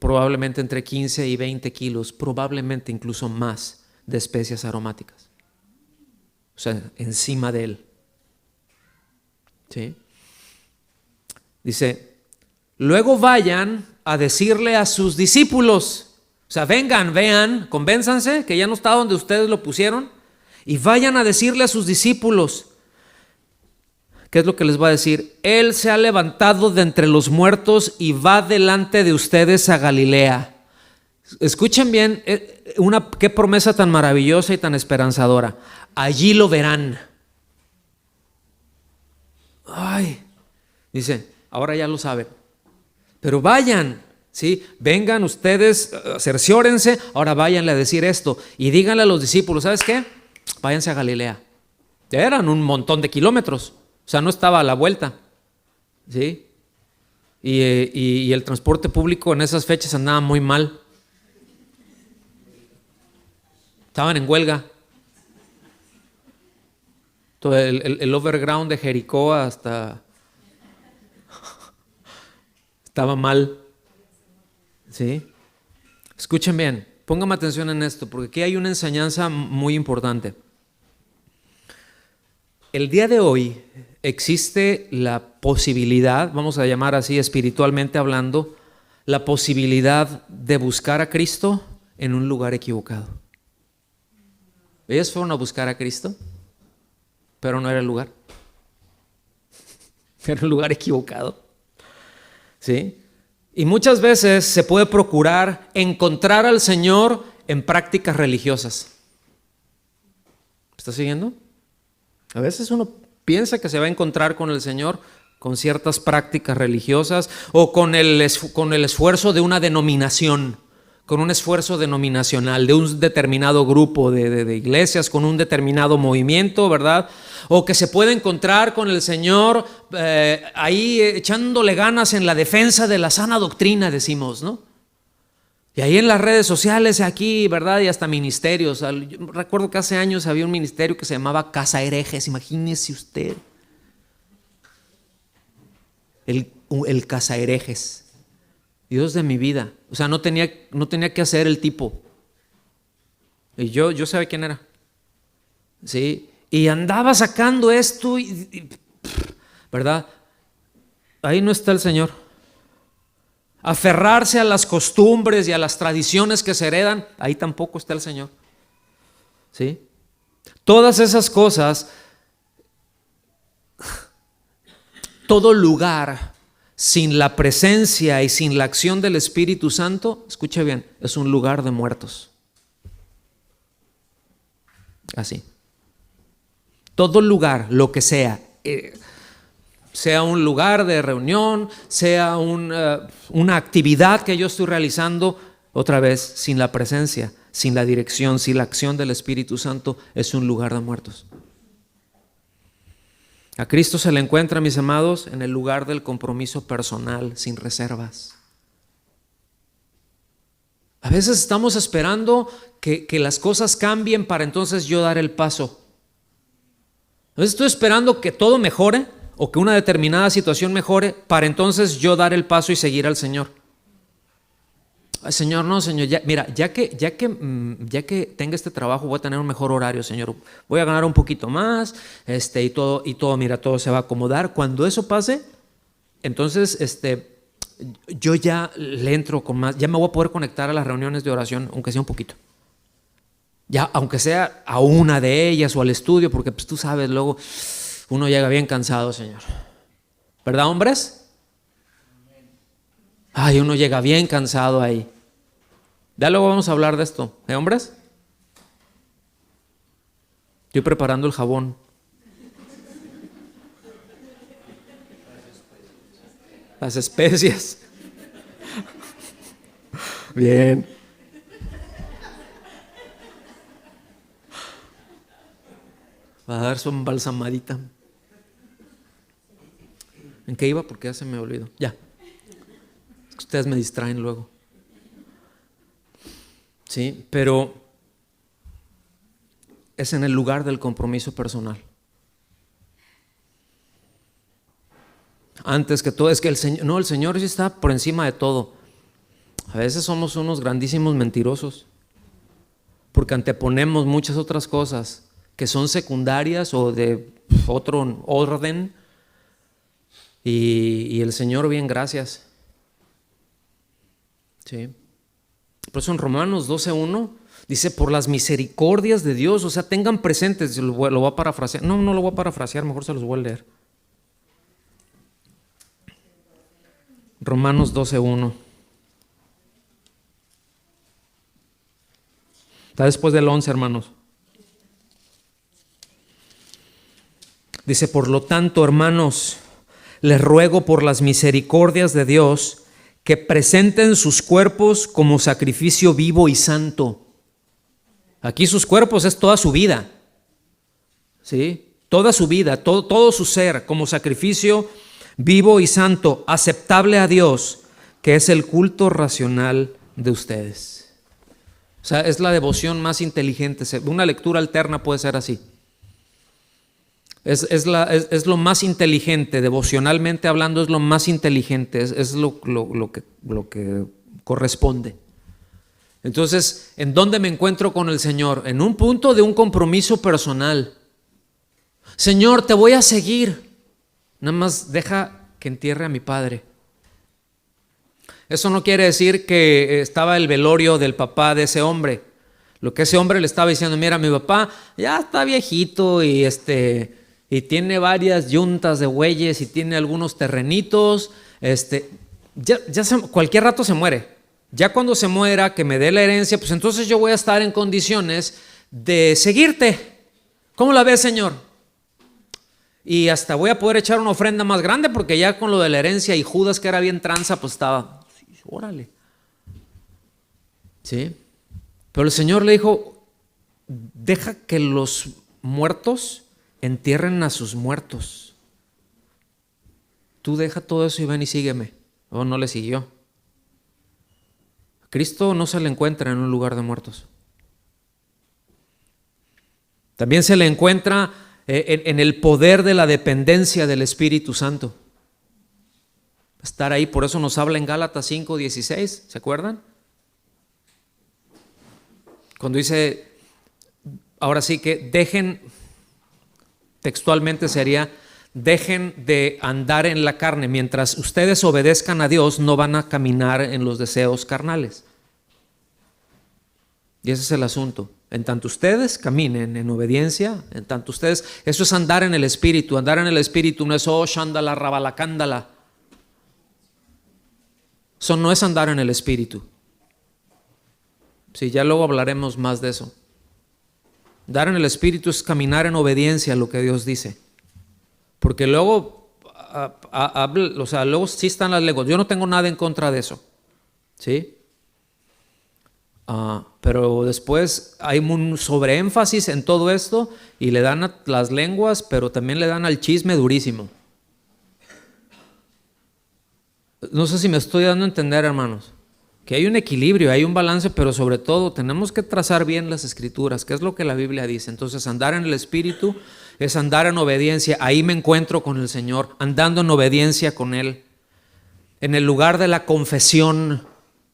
A: probablemente entre 15 y 20 kilos, probablemente incluso más de especias aromáticas. O sea, encima de él. ¿Sí? Dice, luego vayan a decirle a sus discípulos, o sea, vengan, vean, convénzanse que ya no está donde ustedes lo pusieron y vayan a decirle a sus discípulos. ¿Qué es lo que les va a decir? Él se ha levantado de entre los muertos y va delante de ustedes a Galilea. Escuchen bien, qué promesa tan maravillosa y tan esperanzadora. Allí lo verán. Ay, dice, ahora ya lo saben. Pero vayan, ¿sí? Vengan ustedes, cerciórense, ahora váyanle a decir esto y díganle a los discípulos, ¿sabes qué? Váyanse a Galilea. Eran un montón de kilómetros. O sea, no estaba a la vuelta, ¿sí? Y el transporte público en esas fechas andaba muy mal. Estaban en huelga. Todo el overground de Jericó hasta estaba mal, ¿sí? Escuchen bien, pónganme atención en esto, porque aquí hay una enseñanza muy importante. El día de hoy existe la posibilidad, vamos a llamar así espiritualmente hablando, la posibilidad de buscar a Cristo en un lugar equivocado. Ellos fueron a buscar a Cristo, pero no era el lugar. Era un lugar equivocado. ¿Sí? Y muchas veces se puede procurar encontrar al Señor en prácticas religiosas. ¿Está siguiendo? A veces uno piensa que se va a encontrar con el Señor con ciertas prácticas religiosas o con el esfuerzo de una denominación, con un esfuerzo denominacional de un determinado grupo de iglesias, con un determinado movimiento, ¿verdad? O que se puede encontrar con el Señor ahí echándole ganas en la defensa de la sana doctrina, decimos, ¿no? Y ahí en las redes sociales, aquí, ¿verdad? Y hasta ministerios. Yo recuerdo que hace años había un ministerio que se llamaba Casa Herejes, imagínese usted. El Casa Herejes. Dios de mi vida. O sea, no tenía que hacer el tipo. Y yo sabía quién era. ¿Sí? Y andaba sacando esto y ¿verdad? Ahí no está el Señor. Aferrarse a las costumbres y a las tradiciones que se heredan, ahí tampoco está el Señor. ¿Sí? Todas esas cosas, todo lugar sin la presencia y sin la acción del Espíritu Santo, escuche bien, es un lugar de muertos. Así. Todo lugar, lo que sea, sea un lugar de reunión, sea una actividad que yo estoy realizando, otra vez, sin la presencia, sin la dirección, sin la acción del Espíritu Santo, es un lugar de muertos. A Cristo se le encuentra, mis amados, en el lugar del compromiso personal, sin reservas. A veces estamos esperando que las cosas cambien para entonces yo dar el paso. A veces estoy esperando que todo mejore o que una determinada situación mejore para entonces yo dar el paso y seguir al Señor. Ay, Señor, no, Señor, mira, ya que tenga este trabajo voy a tener un mejor horario, Señor. Voy a ganar un poquito más, y todo, mira, todo se va a acomodar. Cuando eso pase, entonces, yo ya le entro con más, ya me voy a poder conectar a las reuniones de oración, aunque sea un poquito. Ya, aunque sea a una de ellas o al estudio, porque pues tú sabes, luego uno llega bien cansado, Señor. ¿Verdad, hombres? Ay, uno llega bien cansado ahí. Ya luego vamos a hablar de esto, hombres? Estoy preparando el jabón. Las especias. Bien. Va a dar su embalsamadita. ¿En qué iba? Porque ya se me olvidó. Ya. Ustedes me distraen luego. Sí, pero es en el lugar del compromiso personal. Antes que todo, es que el Señor sí está por encima de todo. A veces somos unos grandísimos mentirosos, porque anteponemos muchas otras cosas que son secundarias o de otro orden, y el Señor, bien, gracias. Sí. Por eso en Romanos 12:1 dice, por las misericordias de Dios, o sea, tengan presentes, lo voy a parafrasear, no lo voy a parafrasear, mejor se los voy a leer. Romanos 12:1. Está después del 11, hermanos. Dice, por lo tanto, hermanos, les ruego por las misericordias de Dios que presenten sus cuerpos como sacrificio vivo y santo. Aquí sus cuerpos es toda su vida, ¿sí? Toda su vida, todo su ser como sacrificio vivo y santo, aceptable a Dios, que es el culto racional de ustedes. O sea, es la devoción más inteligente. Una lectura alterna puede ser así. Es lo más inteligente, devocionalmente hablando, es lo más inteligente, es lo que corresponde. Entonces, ¿en dónde me encuentro con el Señor? En un punto de un compromiso personal. Señor, te voy a seguir, nada más deja que entierre a mi padre. Eso no quiere decir que estaba el velorio del papá de ese hombre. Lo que ese hombre le estaba diciendo, mira, mi papá ya está viejito y tiene varias yuntas de bueyes y tiene algunos terrenitos, cualquier rato se muere. Ya cuando se muera, que me dé la herencia, pues entonces yo voy a estar en condiciones de seguirte. ¿Cómo la ves, Señor? Y hasta voy a poder echar una ofrenda más grande, porque ya con lo de la herencia y Judas, que era bien tranza, pues estaba, órale. ¿Sí? Pero el Señor le dijo, deja que los muertos entierren a sus muertos. Tú deja todo eso y ven y sígueme. Oh, no le siguió. Cristo no se le encuentra en un lugar de muertos. También se le encuentra en el poder de la dependencia del Espíritu Santo. Estar ahí, por eso nos habla en Gálatas 5:16, ¿se acuerdan? Cuando dice, ahora sí que dejen, textualmente sería, dejen de andar en la carne. Mientras ustedes obedezcan a Dios, no van a caminar en los deseos carnales. Y ese es el asunto. En tanto ustedes caminen en obediencia, en tanto ustedes, eso es andar en el Espíritu. Andar en el Espíritu no es shandala, rabalacándala. Eso no es andar en el Espíritu. Sí, ya luego hablaremos más de eso. Andar en el Espíritu es caminar en obediencia a lo que Dios dice. Porque luego, luego sí están las lenguas. Yo no tengo nada en contra de eso. ¿Sí? Pero después hay un sobreénfasis en todo esto y le dan a las lenguas, pero también le dan al chisme durísimo. No sé si me estoy dando a entender, hermanos, que hay un equilibrio, hay un balance, pero sobre todo tenemos que trazar bien las escrituras, que es lo que la Biblia dice. Entonces, andar en el Espíritu es andar en obediencia. Ahí me encuentro con el Señor, andando en obediencia con Él. En el lugar de la confesión,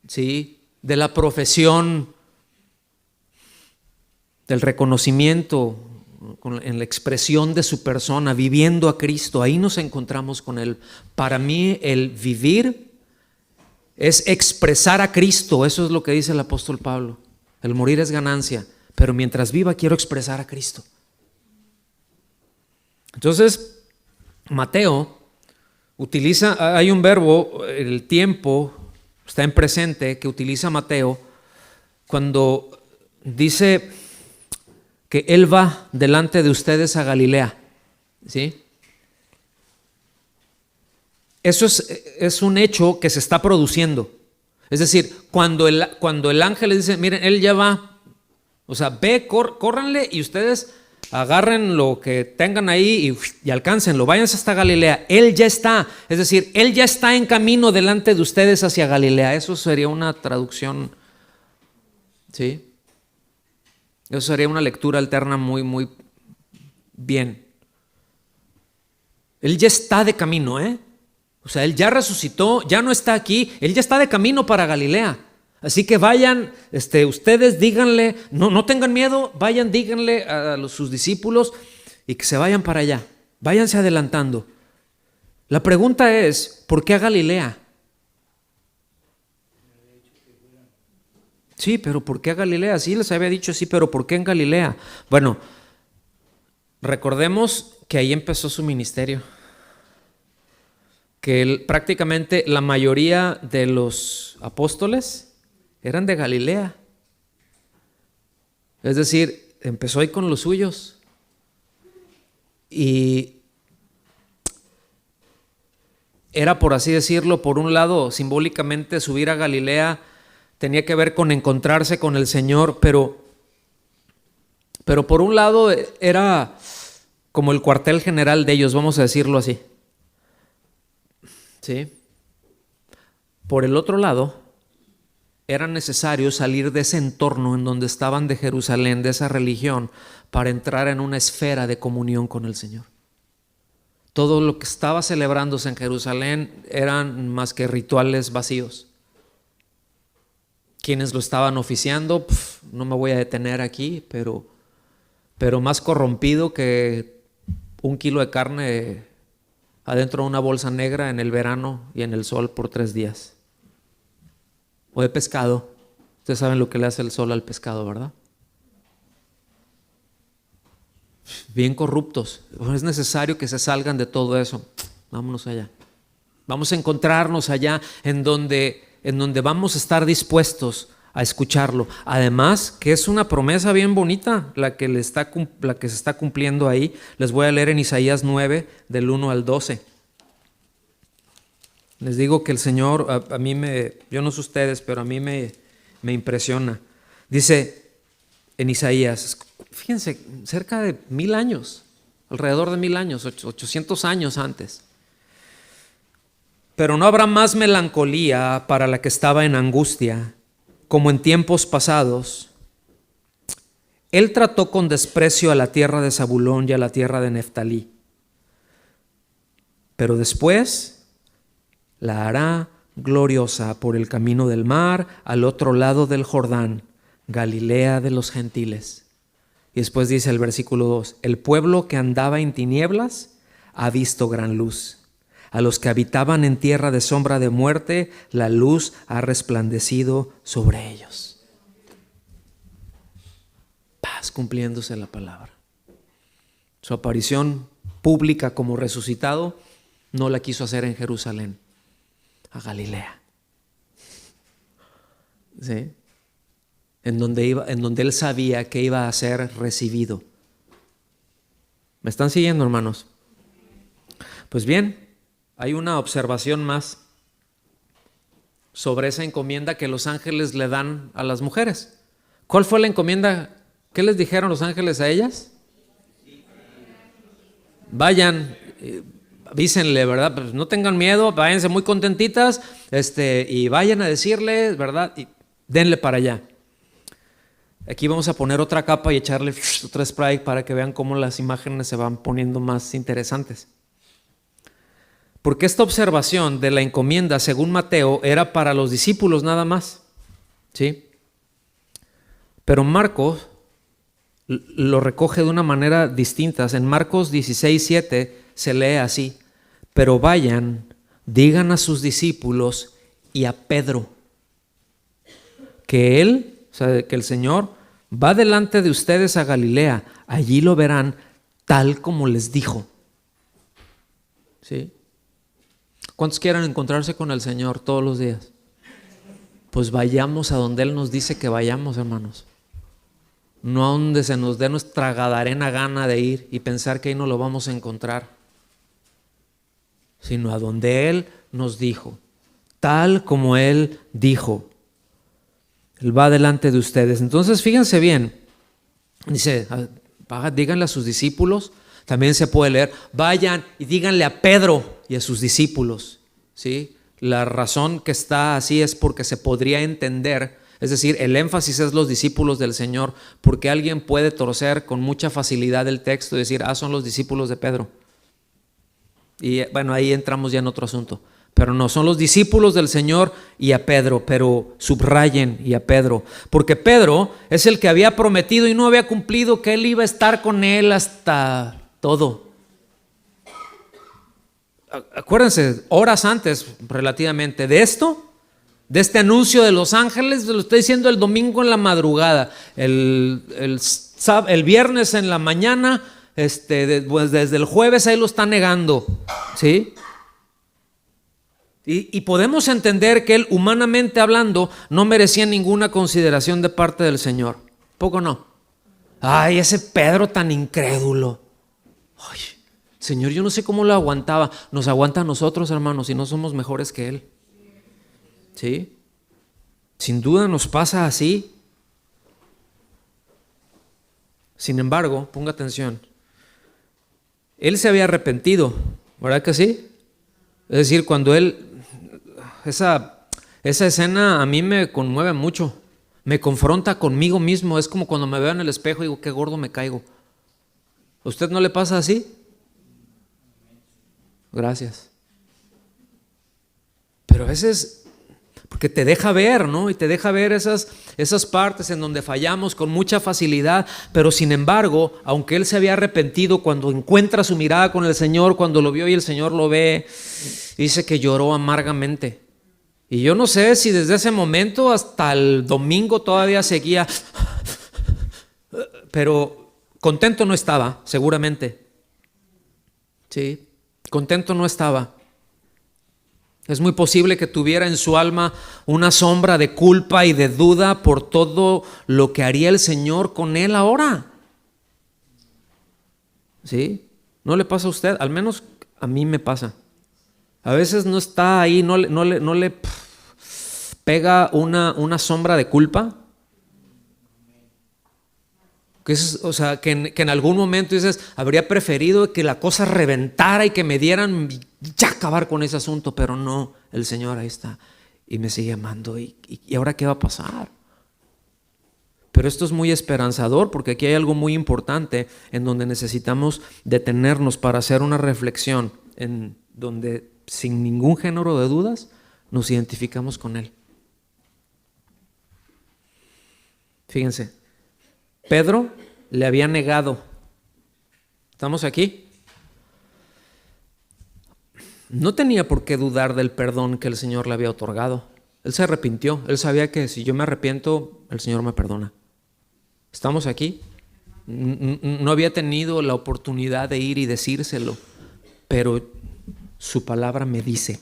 A: ¿sí?, de la profesión, del reconocimiento, en la expresión de su persona, viviendo a Cristo, ahí nos encontramos con Él. Para mí el vivir es expresar a Cristo, eso es lo que dice el apóstol Pablo. El morir es ganancia, pero mientras viva quiero expresar a Cristo. Entonces, Mateo utiliza, hay un verbo, el tiempo, está en presente, que utiliza Mateo cuando dice que Él va delante de ustedes a Galilea, ¿sí? Eso es un hecho que se está produciendo. Es decir, cuando el ángel les dice, miren, Él ya va, o sea, ve, córranle y ustedes agarren lo que tengan ahí y alcáncenlo, váyanse hasta Galilea. Él ya está, es decir, Él ya está en camino delante de ustedes hacia Galilea. Eso sería una traducción, ¿sí? Eso sería una lectura alterna muy, muy bien. Él ya está de camino, ¿eh? O sea, Él ya resucitó, ya no está aquí, Él ya está de camino para Galilea. Así que vayan, ustedes díganle, no tengan miedo, vayan, díganle a sus discípulos y que se vayan para allá. Váyanse adelantando. La pregunta es, ¿por qué a Galilea? Sí, pero ¿por qué a Galilea? Sí, les había dicho sí, pero ¿por qué en Galilea? Bueno, recordemos que ahí empezó su ministerio. Que prácticamente la mayoría de los apóstoles eran de Galilea. Es decir, empezó ahí con los suyos. Y era, por así decirlo, por un lado, simbólicamente subir a Galilea tenía que ver con encontrarse con el Señor, pero por un lado era como el cuartel general de ellos, vamos a decirlo así. ¿Sí? Por el otro lado, era necesario salir de ese entorno en donde estaban de Jerusalén, de esa religión, para entrar en una esfera de comunión con el Señor. Todo lo que estaba celebrándose en Jerusalén eran más que rituales vacíos. Quienes lo estaban oficiando, no me voy a detener aquí, pero más corrompido que 1 kilo de carne adentro de una bolsa negra en el verano y en el sol por 3 días. O de pescado. Ustedes saben lo que le hace el sol al pescado, ¿verdad? Bien corruptos. Es necesario que se salgan de todo eso. Vámonos allá. Vamos a encontrarnos allá en donde vamos a estar dispuestos a escucharlo. Además, que es una promesa bien bonita la que se está cumpliendo ahí. Les voy a leer en Isaías 9, del 1 al 12. Les digo que el Señor, yo no sé ustedes, pero a mí me impresiona. Dice en Isaías, fíjense, cerca de 1000 años, alrededor de 1000 años, 800 años antes. Pero no habrá más melancolía para la que estaba en angustia, como en tiempos pasados. Él trató con desprecio a la tierra de Zabulón y a la tierra de Neftalí. Pero después la hará gloriosa por el camino del mar, al otro lado del Jordán, Galilea de los gentiles. Y después dice el versículo 2, el pueblo que andaba en tinieblas ha visto gran luz. A los que habitaban en tierra de sombra de muerte, la luz ha resplandecido sobre ellos. Paz, cumpliéndose la palabra. Su aparición pública como resucitado no la quiso hacer en Jerusalén, a Galilea. ¿Sí? En donde él sabía que iba a ser recibido. ¿Me están siguiendo, hermanos? Pues bien, hay una observación más sobre esa encomienda que los ángeles le dan a las mujeres. ¿Cuál fue la encomienda? ¿Qué les dijeron los ángeles a ellas? Vayan, avísenle, ¿verdad? Pues no tengan miedo, váyanse muy contentitas, y vayan a decirle, ¿verdad? Y denle para allá. Aquí vamos a poner otra capa y echarle otra spray para que vean cómo las imágenes se van poniendo más interesantes. Porque esta observación de la encomienda, según Mateo, era para los discípulos nada más, ¿sí? Pero Marcos lo recoge de una manera distinta. En Marcos 16:7 se lee así: pero vayan, digan a sus discípulos y a Pedro que él, o sea, que el Señor va delante de ustedes a Galilea, allí lo verán tal como les dijo. ¿Sí? ¿Cuántos quieren encontrarse con el Señor todos los días? Pues vayamos a donde Él nos dice que vayamos, hermanos. No a donde se nos dé nuestra gadarena gana de ir y pensar que ahí no lo vamos a encontrar, sino a donde Él nos dijo, tal como Él dijo. Él va delante de ustedes. Entonces fíjense bien, dice, díganle a sus discípulos. También se puede leer, vayan y díganle a Pedro y a sus discípulos, ¿sí? La razón que está así es porque se podría entender, es decir, el énfasis es los discípulos del Señor, porque alguien puede torcer con mucha facilidad el texto y decir, son los discípulos de Pedro. Y bueno, ahí entramos ya en otro asunto. Pero no, son los discípulos del Señor y a Pedro, pero subrayen y a Pedro, porque Pedro es el que había prometido y no había cumplido que él iba a estar con él hasta todo. Acuérdense, horas antes relativamente de esto, de este anuncio de los ángeles, lo estoy diciendo el domingo en la madrugada, el viernes en la mañana, pues desde el jueves ahí lo está negando, ¿sí? Y podemos entender que él, humanamente hablando, no merecía ninguna consideración de parte del Señor. ¿Poco no? Ay, ese Pedro tan incrédulo. Ay, Señor, yo no sé cómo lo aguantaba. Nos aguanta a nosotros, hermanos, y no somos mejores que él. ¿Sí? Sin duda nos pasa así. Sin embargo, ponga atención. Él se había arrepentido, ¿verdad que sí? Es decir, cuando él... Esa escena a mí me conmueve mucho, me confronta conmigo mismo. Es como cuando me veo en el espejo y digo, qué gordo me caigo. ¿A usted no le pasa así? Gracias. Pero a veces, porque te deja ver, ¿no? Y te deja ver esas partes en donde fallamos con mucha facilidad. Pero sin embargo, aunque él se había arrepentido, cuando encuentra su mirada con el Señor, cuando lo vio y el Señor lo ve, dice que lloró amargamente. Y yo no sé si desde ese momento hasta el domingo todavía seguía, pero contento no estaba, seguramente. Sí, contento no estaba. Es muy posible que tuviera en su alma una sombra de culpa y de duda por todo lo que haría el Señor con él ahora. ¿Sí? ¿No le pasa a usted? Al menos a mí me pasa. A veces no está ahí, no le pega una sombra de culpa. O sea, que en algún momento dices, habría preferido que la cosa reventara y que me dieran ya acabar con ese asunto, pero no, el Señor ahí está y me sigue amando. ¿Y ahora qué va a pasar? Pero esto es muy esperanzador, porque aquí hay algo muy importante en donde necesitamos detenernos para hacer una reflexión, en donde sin ningún género de dudas nos identificamos con Él. Fíjense, Pedro le había negado. ¿Estamos aquí? no tenía por qué dudar del perdón que el Señor le había otorgado. Él se arrepintió. Él sabía que si yo me arrepiento, el Señor me perdona. ¿Estamos aquí? No había tenido la oportunidad de ir y decírselo, pero su palabra me dice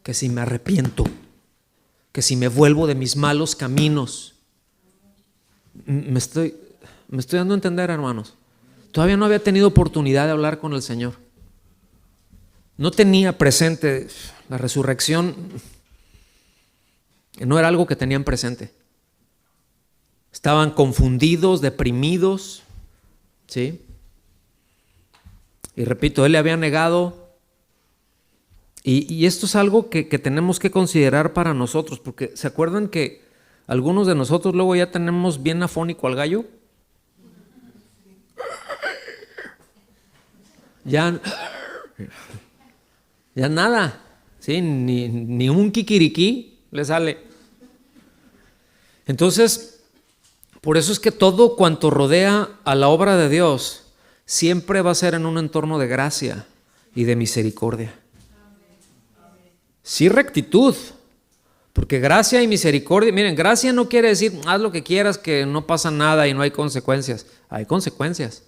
A: que si me arrepiento, que si me vuelvo de mis malos caminos, me estoy dando a entender, hermanos. Todavía no había tenido oportunidad de hablar con el Señor. No tenía presente la resurrección, no era algo que tenían presente. Estaban confundidos, deprimidos, ¿sí? Y repito, él le había negado. Y esto es algo que tenemos que considerar para nosotros, porque ¿se acuerdan que algunos de nosotros luego ya tenemos bien afónico al gallo? Ya nada, ¿sí? Ni un kikiriquí le sale. Entonces, por eso es que todo cuanto rodea a la obra de Dios siempre va a ser en un entorno de gracia y de misericordia. Sí, rectitud, porque gracia y misericordia, miren, gracia no quiere decir haz lo que quieras, que no pasa nada y no hay consecuencias. Hay consecuencias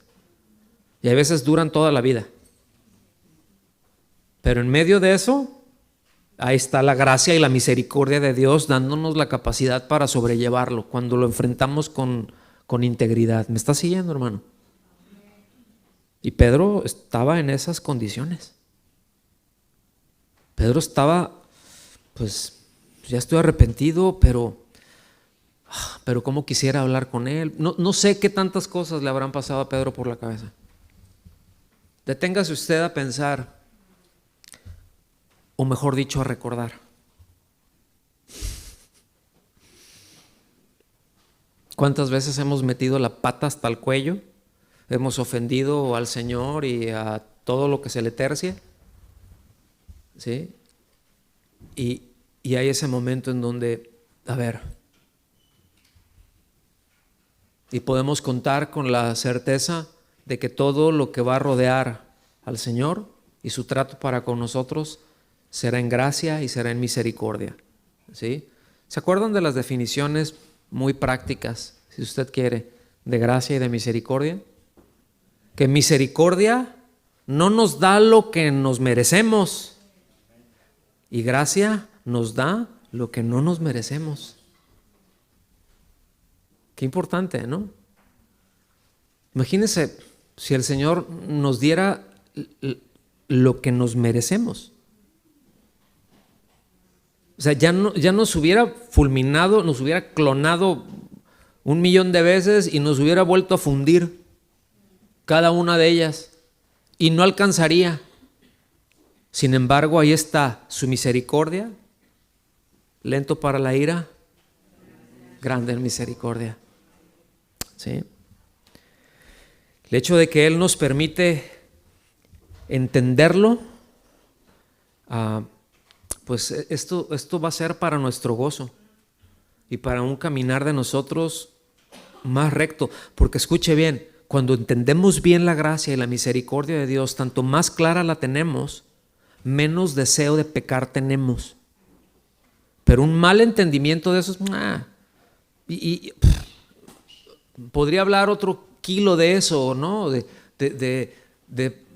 A: y a veces duran toda la vida. Pero en medio de eso, ahí está la gracia y la misericordia de Dios dándonos la capacidad para sobrellevarlo cuando lo enfrentamos con integridad. ¿Me está siguiendo, hermano? Y Pedro estaba en esas condiciones. Pedro estaba, pues ya estoy arrepentido, pero cómo quisiera hablar con él. No sé qué tantas cosas le habrán pasado a Pedro por la cabeza. Deténgase usted a pensar, o mejor dicho, a recordar. ¿Cuántas veces hemos metido la pata hasta el cuello? Hemos ofendido al Señor y a todo lo que se le tercie, ¿sí? Y hay ese momento en donde, y podemos contar con la certeza de que todo lo que va a rodear al Señor y su trato para con nosotros será en gracia y será en misericordia, ¿sí? ¿Se acuerdan de las definiciones muy prácticas, si usted quiere, de gracia y de misericordia? Que misericordia no nos da lo que nos merecemos y gracia nos da lo que no nos merecemos. Qué importante, ¿no? Imagínense si el Señor nos diera lo que nos merecemos. O sea, ya nos hubiera fulminado, nos hubiera clonado 1,000,000 de veces y nos hubiera vuelto a fundir cada una de ellas y no alcanzaría. Sin embargo, ahí está su misericordia, lento para la ira, grande en misericordia, ¿sí? El hecho de que Él nos permite entenderlo, pues esto va a ser para nuestro gozo y para un caminar de nosotros más recto, porque escuche bien, cuando entendemos bien la gracia y la misericordia de Dios, tanto más clara la tenemos, menos deseo de pecar tenemos. Pero un mal entendimiento de eso es podría hablar otro kilo de eso, ¿no? De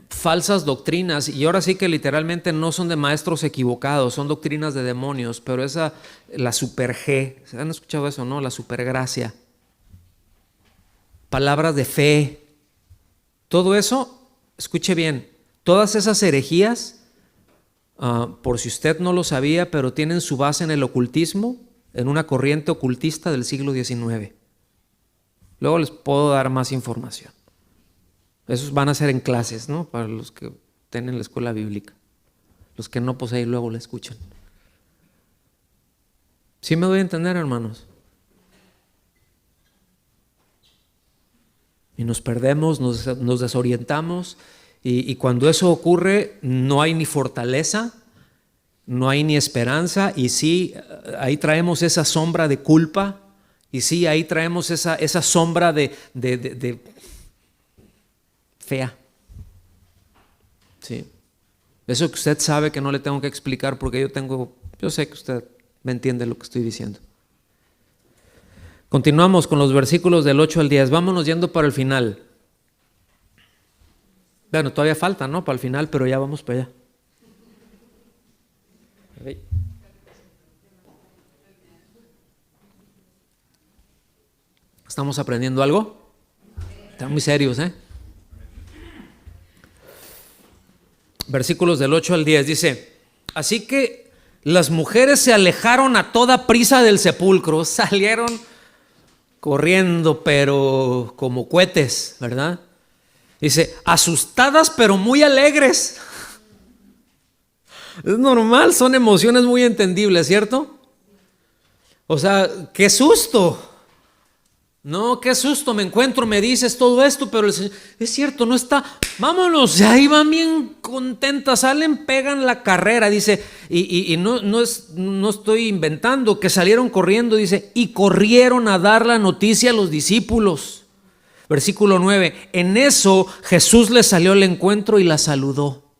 A: falsas doctrinas, y ahora sí que literalmente no son de maestros equivocados, son doctrinas de demonios, pero la super G, ¿se han escuchado eso, no? La super gracia, palabras de fe, todo eso, escuche bien, todas esas herejías, por si usted no lo sabía, pero tienen su base en el ocultismo, en una corriente ocultista del siglo XIX. Luego les puedo dar más información. Esos van a ser en clases, ¿no? Para los que estén en la escuela bíblica. Los que no, pues ahí luego la escuchan. ¿Sí me doy a entender, hermanos? Y nos perdemos, nos desorientamos, y cuando eso ocurre no hay ni fortaleza, no hay ni esperanza, y sí, ahí traemos esa sombra de culpa, y sí, ahí traemos esa sombra de fea. Sí. Eso que usted sabe que no le tengo que explicar porque yo sé que usted me entiende lo que estoy diciendo. Continuamos con los versículos del 8 al 10. Vámonos yendo para el final. Bueno, todavía falta, ¿no? Para el final, pero ya vamos para allá. ¿Estamos aprendiendo algo? Están muy serios, ¿eh? Versículos del 8 al 10 dice: así que las mujeres se alejaron a toda prisa del sepulcro, salieron corriendo, pero como cohetes, ¿verdad? Dice, asustadas pero muy alegres. Es normal, son emociones muy entendibles, ¿cierto? O sea, qué susto. No, qué susto, me encuentro, me dices todo esto, pero el Señor, es cierto, no está, vámonos, y ahí van bien contentas, salen, pegan la carrera, dice, y no estoy inventando, que salieron corriendo, dice, y corrieron a dar la noticia a los discípulos. Versículo 9, en eso Jesús les salió al encuentro y la saludó.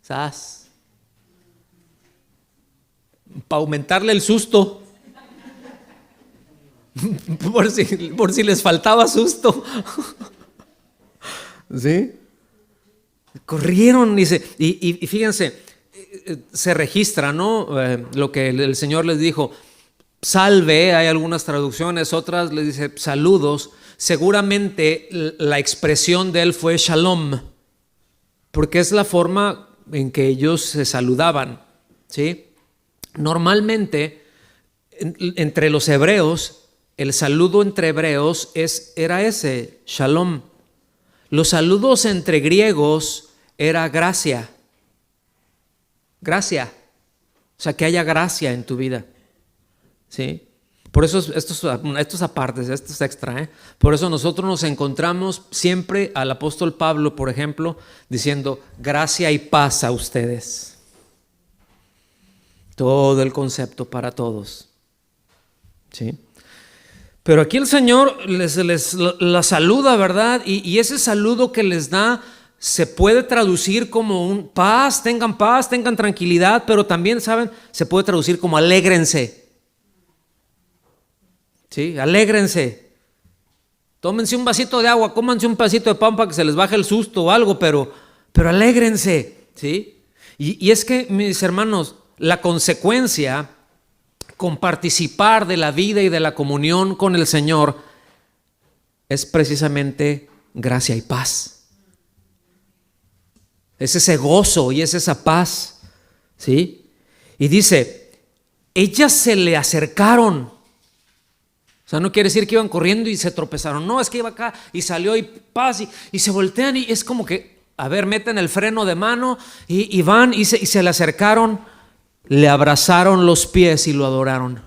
A: ¿Sabes? Para aumentarle el susto. Por si les faltaba susto. ¿Sí? Corrieron, dice, y fíjense, se registra, ¿no? Lo que el Señor les dijo, salve, hay algunas traducciones, otras les dice saludos. Seguramente la expresión de él fue shalom, porque es la forma en que ellos se saludaban, ¿sí? Normalmente, entre los hebreos, el saludo entre hebreos era ese, shalom. Los saludos entre griegos era gracia. Gracia. O sea, que haya gracia en tu vida. ¿Sí? Por eso estos apartes, esto es extra, ¿eh? Por eso nosotros nos encontramos siempre al apóstol Pablo, por ejemplo, diciendo gracia y paz a ustedes. Todo el concepto para todos. ¿Sí? Pero aquí el Señor la saluda, ¿verdad? Y ese saludo que les da se puede traducir como un paz, tengan tranquilidad, pero también, ¿saben? Se puede traducir como alégrense. ¿Sí? Alégrense. Tómense un vasito de agua, cómanse un pedacito de pan para que se les baje el susto o algo, pero alégrense. ¿Sí? Y es que, mis hermanos, la consecuencia con participar de la vida y de la comunión con el Señor es precisamente gracia y paz. Es ese gozo y es esa paz, ¿sí? Y dice, ellas se le acercaron. O sea, no quiere decir que iban corriendo y se tropezaron. No, es que iba acá y salió y paz y se voltean y es como que, a ver, meten el freno de mano y van y se le acercaron. Le abrazaron los pies y lo adoraron.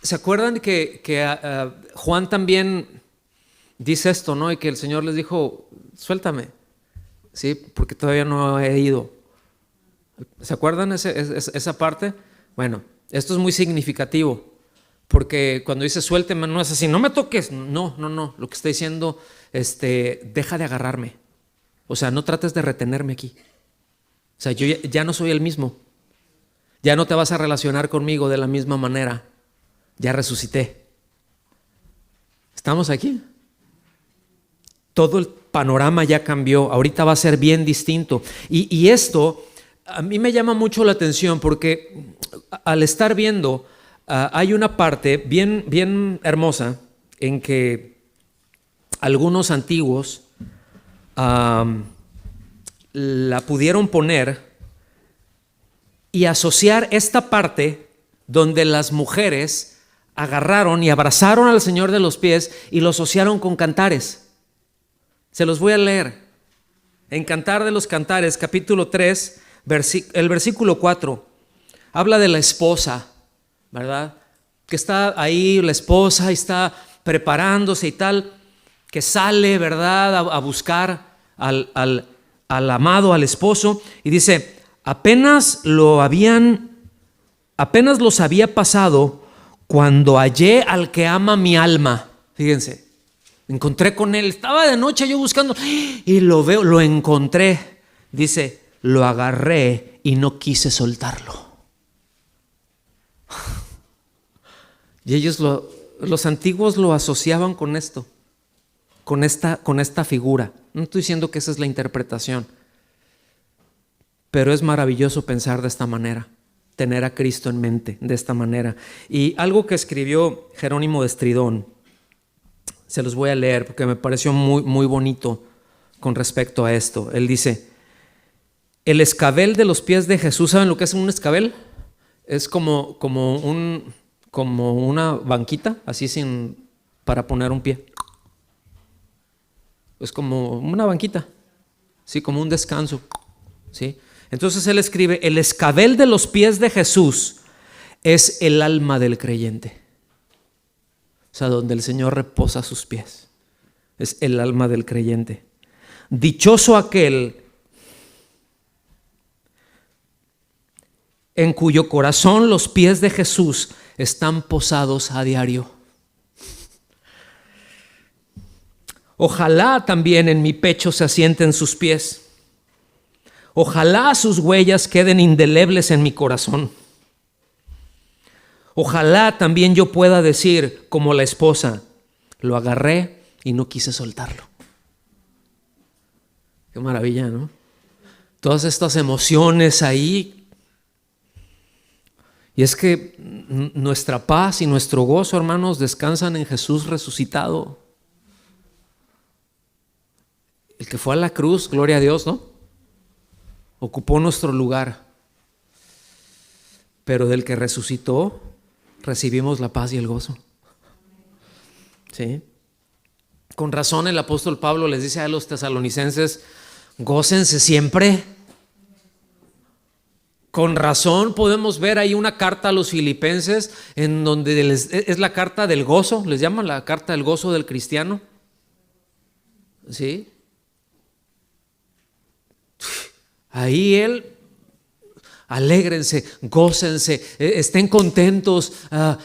A: ¿Se acuerdan que Juan también dice esto, ¿no? Y que el Señor les dijo, suéltame, ¿sí? Porque todavía no he ido. ¿Se acuerdan esa parte? Bueno, esto es muy significativo, porque cuando dice suélteme, no es así, no me toques. No. Lo que está diciendo, deja de agarrarme. O sea, no trates de retenerme aquí. O sea, yo ya no soy el mismo. Ya no te vas a relacionar conmigo de la misma manera. Ya resucité. ¿Estamos aquí? Todo el panorama ya cambió. Ahorita va a ser bien distinto. Y esto a mí me llama mucho la atención porque al estar viendo, hay una parte bien hermosa en que algunos antiguos la pudieron poner y asociar esta parte donde las mujeres agarraron y abrazaron al Señor de los pies y lo asociaron con cantares. Se los voy a leer. En Cantar de los Cantares, capítulo 3, el versículo 4, habla de la esposa, ¿verdad? Que está ahí la esposa y está preparándose y tal, que sale, ¿verdad? A buscar al amado, al esposo, y dice, apenas los había pasado cuando hallé al que ama mi alma. Fíjense, encontré con él, estaba de noche yo buscando y lo encontré. Dice, lo agarré y no quise soltarlo. Y ellos los antiguos lo asociaban con esto, con esta figura. No estoy diciendo que esa es la interpretación, pero es maravilloso pensar de esta manera, tener a Cristo en mente de esta manera. Y algo que escribió Jerónimo de Estridón, se los voy a leer porque me pareció muy, muy bonito con respecto a esto. Él dice, el escabel de los pies de Jesús, ¿saben lo que es un escabel? Es como una banquita, así para poner un pie. Es como una banquita, sí, como un descanso, ¿sí? Entonces él escribe, el escabel de los pies de Jesús es el alma del creyente. O sea, donde el Señor reposa sus pies. Es el alma del creyente. Dichoso aquel en cuyo corazón los pies de Jesús están posados a diario. Ojalá también en mi pecho se asienten sus pies. Ojalá sus huellas queden indelebles en mi corazón. Ojalá también yo pueda decir, como la esposa, lo agarré y no quise soltarlo. Qué maravilla, ¿no? Todas estas emociones ahí. Y es que nuestra paz y nuestro gozo, hermanos, descansan en Jesús resucitado. El que fue a la cruz, gloria a Dios, ¿no? Ocupó nuestro lugar. Pero del que resucitó, recibimos la paz y el gozo. ¿Sí? Con razón el apóstol Pablo les dice a los tesalonicenses, gócense siempre. Con razón podemos ver ahí una carta a los filipenses en donde es la carta del gozo, les llaman la carta del gozo del cristiano. ¿Sí? Ahí él, alégrense, gócense, estén contentos,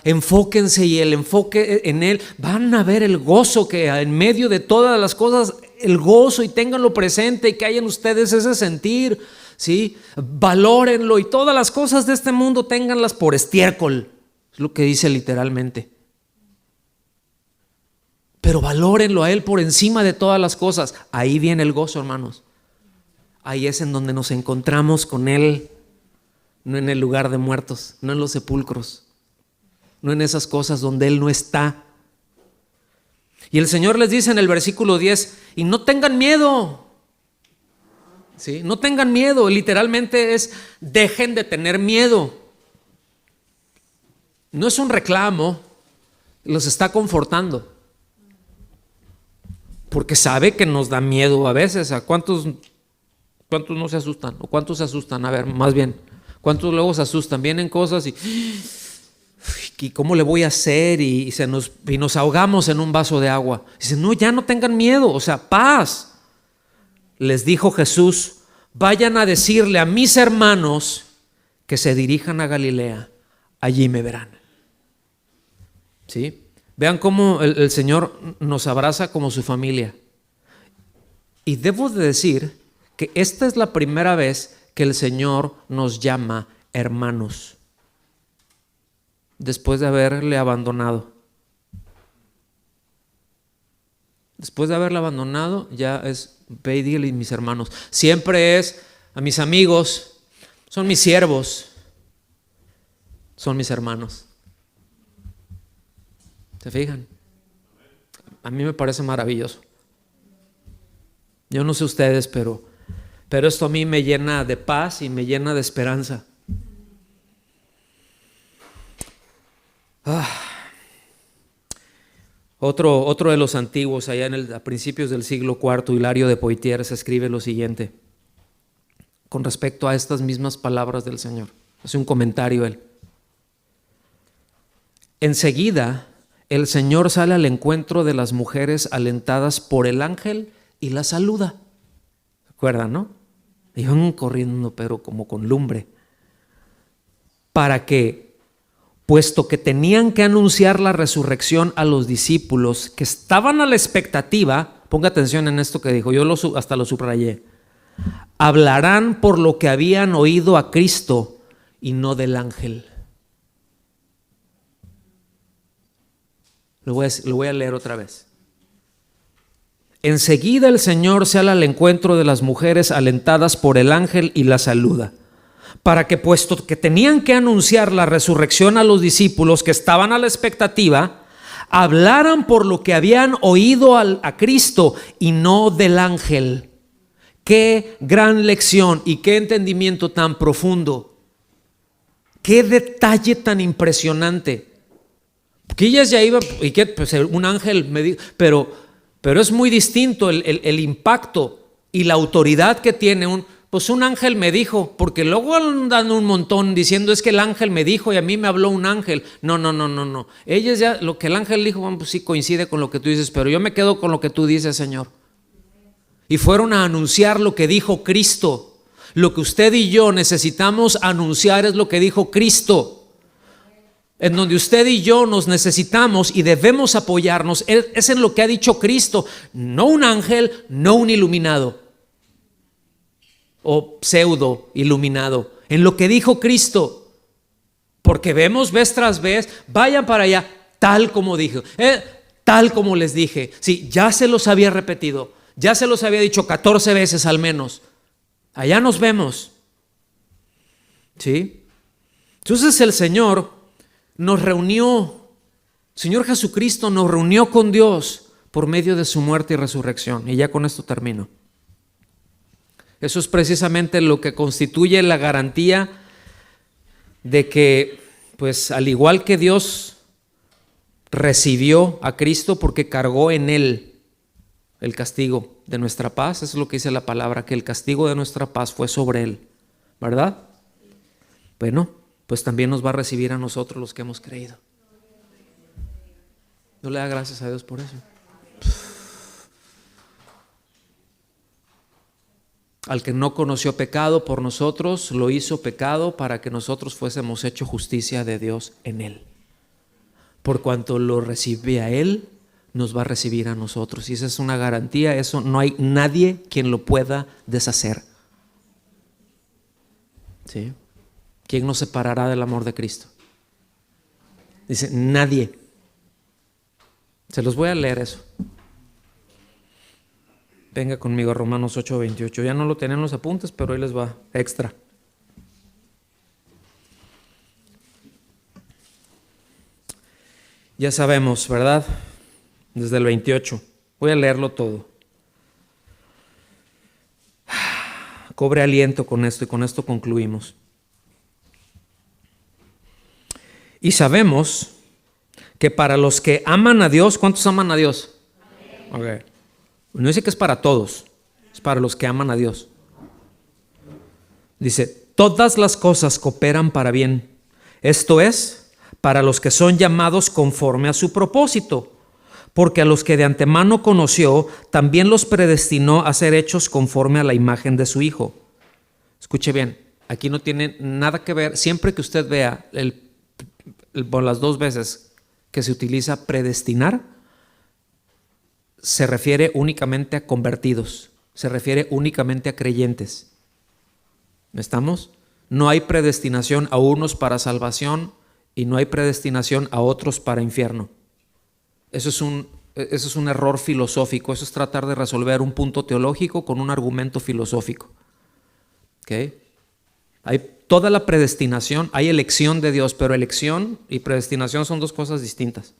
A: enfóquense, y el enfoque en él, van a ver el gozo que en medio de todas las cosas, el gozo, y ténganlo presente y que haya en ustedes ese sentir, ¿sí? Valórenlo y todas las cosas de este mundo ténganlas por estiércol, es lo que dice literalmente. Pero valórenlo a él por encima de todas las cosas. Ahí viene el gozo, hermanos. Ahí es en donde nos encontramos con él, no en el lugar de muertos, no en los sepulcros, no en esas cosas donde él no está. Y el Señor les dice en el versículo 10, y no tengan miedo. ¿Sí? No tengan miedo, literalmente es dejen de tener miedo. No es un reclamo, los está confortando. Porque sabe que nos da miedo a veces. ¿A cuántos no se asustan? ¿O cuántos se asustan? A ver, más bien, ¿cuántos luego se asustan? Vienen cosas y ¿cómo le voy a hacer? Y nos ahogamos en un vaso de agua. Dicen, no, ya no tengan miedo, o sea, paz. Les dijo Jesús, vayan a decirle a mis hermanos que se dirijan a Galilea, allí me verán. ¿Sí? Vean cómo el Señor nos abraza como su familia. Y debo de decir que esta es la primera vez que el Señor nos llama hermanos, después de haberle abandonado. Después de haberle abandonado, ya es ve y dile mis hermanos. Siempre es a mis amigos, son mis siervos, son mis hermanos. ¿Se fijan? A mí me parece maravilloso. Yo no sé ustedes, pero esto a mí me llena de paz y me llena de esperanza. Otro de los antiguos, allá a principios del siglo IV, Hilario de Poitiers, escribe lo siguiente con respecto a estas mismas palabras del Señor. Hace un comentario él. Enseguida, el Señor sale al encuentro de las mujeres alentadas por el ángel y las saluda. ¿Se acuerdan, no? Iban corriendo, pero como con lumbre. Para que, puesto que tenían que anunciar la resurrección a los discípulos que estaban a la expectativa, ponga atención en esto que dijo, yo hasta lo subrayé. hablarán por lo que habían oído a Cristo y no del ángel. Lo voy a leer otra vez. Enseguida el Señor sale al encuentro de las mujeres alentadas por el ángel y las saluda, para que, puesto que tenían que anunciar la resurrección a los discípulos que estaban a la expectativa, hablaran por lo que habían oído a Cristo y no del ángel. Qué gran lección y qué entendimiento tan profundo. Qué detalle tan impresionante. Porque ellas ya iban, y que pues, un ángel me dijo, pero es muy distinto el impacto y la autoridad que tiene pues un ángel me dijo, porque luego andan un montón diciendo es que el ángel me dijo y a mí me habló un ángel. No. Ellas ya, lo que el ángel dijo, bueno, pues sí coincide con lo que tú dices, pero yo me quedo con lo que tú dices, Señor. Y fueron a anunciar lo que dijo Cristo. Lo que usted y yo necesitamos anunciar es lo que dijo Cristo. En donde usted y yo nos necesitamos y debemos apoyarnos es en lo que ha dicho Cristo, no un ángel, no un iluminado o pseudo iluminado, en lo que dijo Cristo, porque vemos vez tras vez, vayan para allá, tal como dijo, tal como les dije. Sí, ya se los había repetido, ya se los había dicho 14 veces al menos. Allá nos vemos. ¿Sí? Entonces el Señor nos reunió, Señor Jesucristo nos reunió con Dios por medio de su muerte y resurrección. Y ya con esto termino. Eso es precisamente lo que constituye la garantía de que, pues al igual que Dios recibió a Cristo porque cargó en Él el castigo de nuestra paz, eso es lo que dice la palabra, que el castigo de nuestra paz fue sobre Él, ¿verdad? Bueno, pues también nos va a recibir a nosotros los que hemos creído. No le da gracias a Dios por eso. Al que no conoció pecado por nosotros, lo hizo pecado para que nosotros fuésemos hecho justicia de Dios en Él. Por cuanto lo recibe a Él, nos va a recibir a nosotros. Y esa es una garantía, eso no hay nadie quien lo pueda deshacer. ¿Sí? ¿Quién nos separará del amor de Cristo? Dice, nadie. Se los voy a leer eso. Venga conmigo a Romanos 8:28. Ya no lo tienen los apuntes, pero ahí les va extra. Ya sabemos, ¿verdad? Desde el 28. Voy a leerlo todo. Cobre aliento con esto y con esto concluimos. Y sabemos que para los que aman a Dios, ¿cuántos aman a Dios? Okay. No dice que es para todos, es para los que aman a Dios. Dice, todas las cosas cooperan para bien. Esto es, para los que son llamados conforme a su propósito. Porque a los que de antemano conoció, también los predestinó a ser hechos conforme a la imagen de su Hijo. Escuche bien, aquí no tiene nada que ver, siempre que usted vea por las dos veces que se utiliza predestinar, se refiere únicamente a convertidos, se refiere únicamente a creyentes. ¿Estamos? No hay predestinación a unos para salvación y no hay predestinación a otros para infierno. Eso es un error filosófico, eso es tratar de resolver un punto teológico con un argumento filosófico. ¿Okay? Hay toda la predestinación, hay elección de Dios, pero elección y predestinación son dos cosas distintas.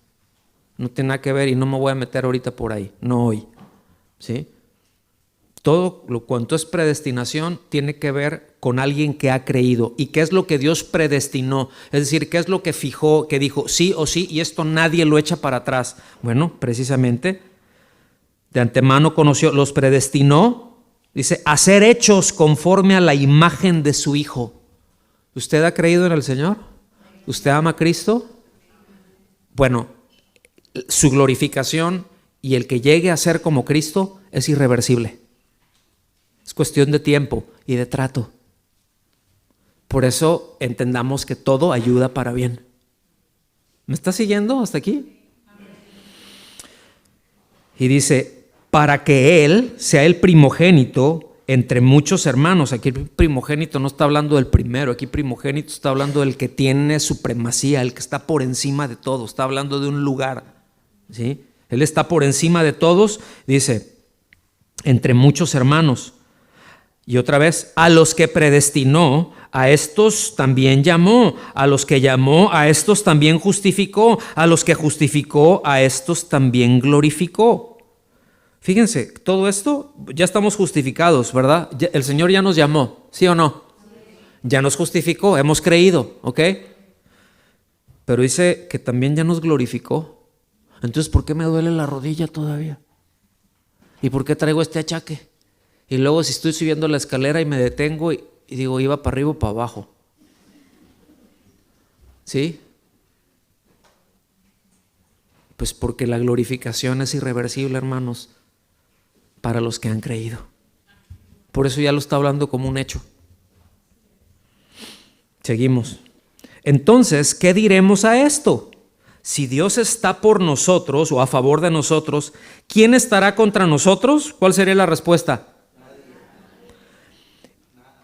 A: No tiene nada que ver y no me voy a meter ahorita por ahí, no hoy. ¿Sí? Todo lo cuanto es predestinación tiene que ver con alguien que ha creído. ¿Y qué es lo que Dios predestinó? Es decir, ¿qué es lo que fijó, que dijo sí o sí y esto nadie lo echa para atrás? Bueno, precisamente, de antemano conoció, los predestinó, dice, a ser hechos conforme a la imagen de su Hijo. ¿Usted ha creído en el Señor? ¿Usted ama a Cristo? Bueno, su glorificación y el que llegue a ser como Cristo es irreversible. Es cuestión de tiempo y de trato. Por eso entendamos que todo ayuda para bien. ¿Me está siguiendo hasta aquí? Y dice, para que Él sea el primogénito entre muchos hermanos. Aquí el primogénito no está hablando del primero, aquí primogénito está hablando del que tiene supremacía, el que está por encima de todo, está hablando de un lugar, ¿sí? Él está por encima de todos, dice, entre muchos hermanos. Y otra vez, a los que predestinó, a estos también llamó, a los que llamó, a estos también justificó, a los que justificó, a estos también glorificó. Fíjense, todo esto, ya estamos justificados, ¿verdad? El Señor ya nos llamó, ¿sí o no? Ya nos justificó, hemos creído, ¿ok? Pero dice que también ya nos glorificó. Entonces, ¿por qué me duele la rodilla todavía? ¿Y por qué traigo este achaque? Y luego si estoy subiendo la escalera y me detengo y digo, ¿iba para arriba o para abajo? ¿Sí? Pues porque la glorificación es irreversible, hermanos, para los que han creído. Por eso ya lo está hablando como un hecho. Seguimos. Entonces, ¿qué diremos a esto? Si Dios está por nosotros o a favor de nosotros, ¿quién estará contra nosotros? ¿Cuál sería la respuesta?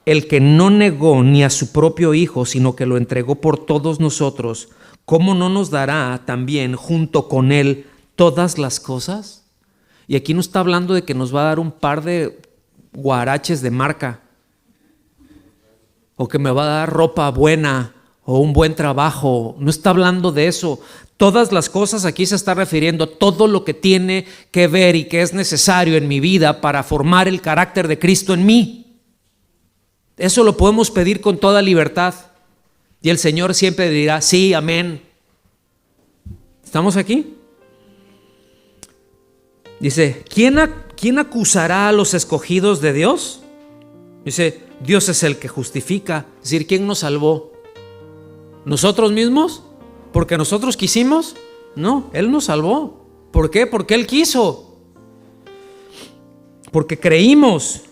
A: El que no negó ni a su propio Hijo, sino que lo entregó por todos nosotros, ¿cómo no nos dará también junto con Él todas las cosas? Y aquí no está hablando de que nos va a dar un par de guaraches de marca, o que me va a dar ropa buena, o un buen trabajo. No está hablando de eso. Todas las cosas aquí se está refiriendo a todo lo que tiene que ver y que es necesario en mi vida para formar el carácter de Cristo en mí. Eso lo podemos pedir con toda libertad. Y el Señor siempre dirá, sí, amén. ¿Estamos aquí? Dice, ¿quién acusará a los escogidos de Dios? Dice, Dios es el que justifica. Es decir, ¿quién nos salvó? ¿Nosotros mismos? ¿Porque nosotros quisimos? No, Él nos salvó. ¿Por qué? Porque Él quiso. Porque creímos.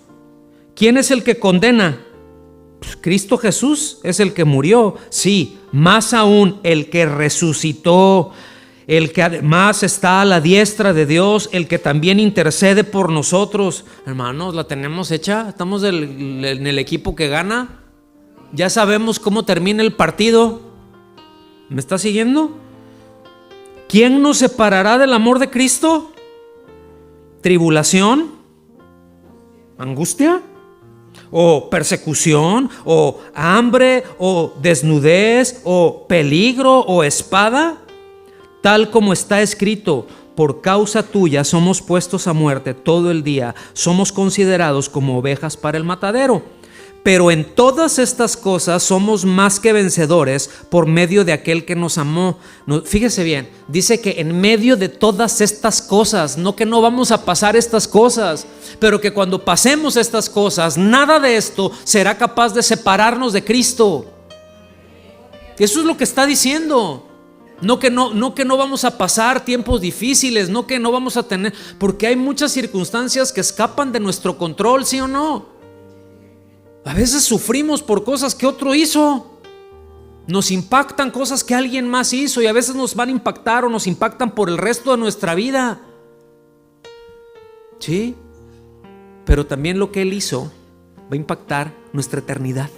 A: ¿Quién es el que condena? Pues Cristo Jesús es el que murió. Sí, más aún el que resucitó, el que además está a la diestra de Dios, el que también intercede por nosotros. Hermanos, la tenemos hecha. Estamos en el equipo que gana. Ya sabemos cómo termina el partido. ¿Me está siguiendo? ¿Quién nos separará del amor de Cristo? ¿Tribulación? ¿Angustia? ¿O persecución? ¿O hambre? ¿O desnudez? ¿O peligro? ¿O espada? Tal como está escrito, por causa tuya somos puestos a muerte todo el día, somos considerados como ovejas para el matadero. Pero en todas estas cosas somos más que vencedores por medio de aquel que nos amó. Fíjese bien, dice que en medio de todas estas cosas, no que no vamos a pasar estas cosas, pero que cuando pasemos estas cosas, nada de esto será capaz de separarnos de Cristo. Eso es lo que está diciendo. No que no vamos a pasar tiempos difíciles, no que no vamos a tener, porque hay muchas circunstancias que escapan de nuestro control, ¿sí o no? A veces sufrimos por cosas que otro hizo. Nos impactan cosas que alguien más hizo y a veces nos van a impactar o nos impactan por el resto de nuestra vida. Sí, pero también lo que Él hizo va a impactar nuestra eternidad.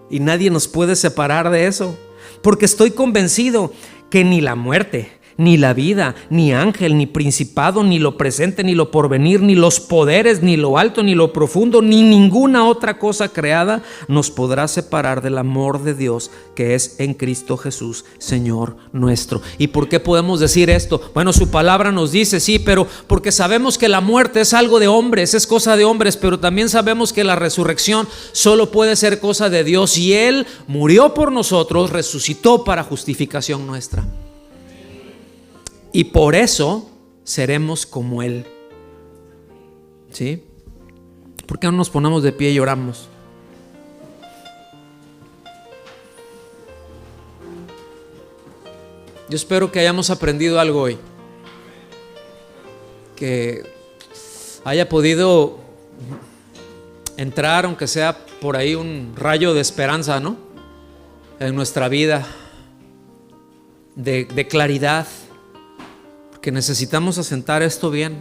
A: Y nadie nos puede separar de eso. Porque estoy convencido que ni la muerte, ni la vida, ni ángel, ni principado, ni lo presente, ni lo porvenir, ni los poderes, ni lo alto, ni lo profundo, ni ninguna otra cosa creada nos podrá separar del amor de Dios que es en Cristo Jesús, Señor nuestro. ¿Y por qué podemos decir esto? Bueno, su palabra nos dice, sí, pero porque sabemos que la muerte es algo de hombres, es cosa de hombres, pero también sabemos que la resurrección solo puede ser cosa de Dios, y Él murió por nosotros, resucitó para justificación nuestra. Y por eso seremos como Él. ¿Sí? ¿Por qué no nos ponemos de pie y oramos? Yo espero que hayamos aprendido algo hoy. Que haya podido entrar, aunque sea por ahí, un rayo de esperanza, ¿no? En nuestra vida, de claridad. Que necesitamos asentar esto bien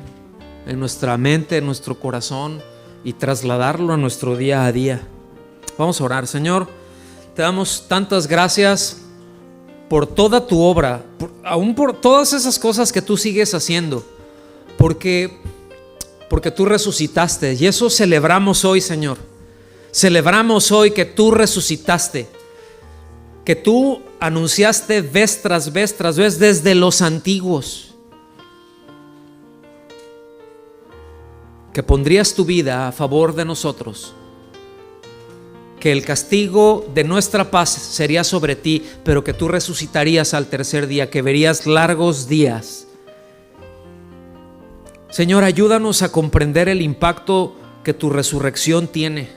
A: en nuestra mente, en nuestro corazón, y trasladarlo a nuestro día a día. Vamos a orar. Señor, te damos tantas gracias por toda tu obra, aún por todas esas cosas que tú sigues haciendo, porque tú resucitaste, y eso celebramos hoy, Señor. Celebramos hoy que tú resucitaste, que tú anunciaste vez tras vez tras vez desde los antiguos que pondrías tu vida a favor de nosotros, que el castigo de nuestra paz sería sobre ti, pero que tú resucitarías al tercer día, que verías largos días. Señor, ayúdanos a comprender el impacto que tu resurrección tiene.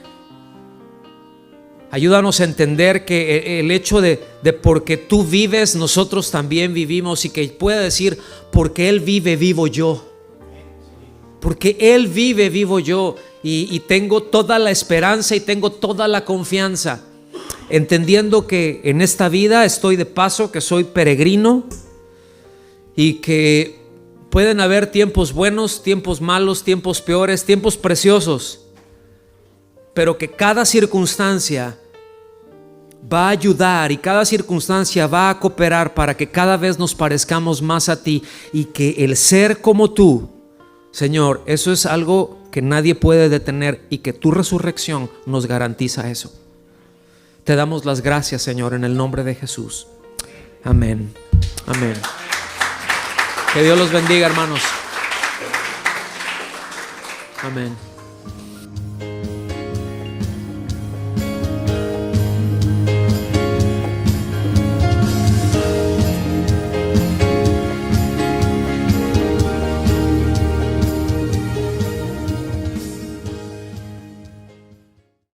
A: Ayúdanos a entender que el hecho de porque tú vives, nosotros también vivimos, y que pueda decir, porque Él vive, vivo yo. Porque Él vive, vivo yo. Y tengo toda la esperanza y tengo toda la confianza, entendiendo que en esta vida estoy de paso, que soy peregrino, y que pueden haber tiempos buenos, tiempos malos, tiempos peores, tiempos preciosos, pero que cada circunstancia va a ayudar y cada circunstancia va a cooperar para que cada vez nos parezcamos más a ti, y que el ser como tú, Señor, eso es algo que nadie puede detener, y que tu resurrección nos garantiza eso. Te damos las gracias, Señor, en el nombre de Jesús. Amén. Amén. Que Dios los bendiga, hermanos. Amén.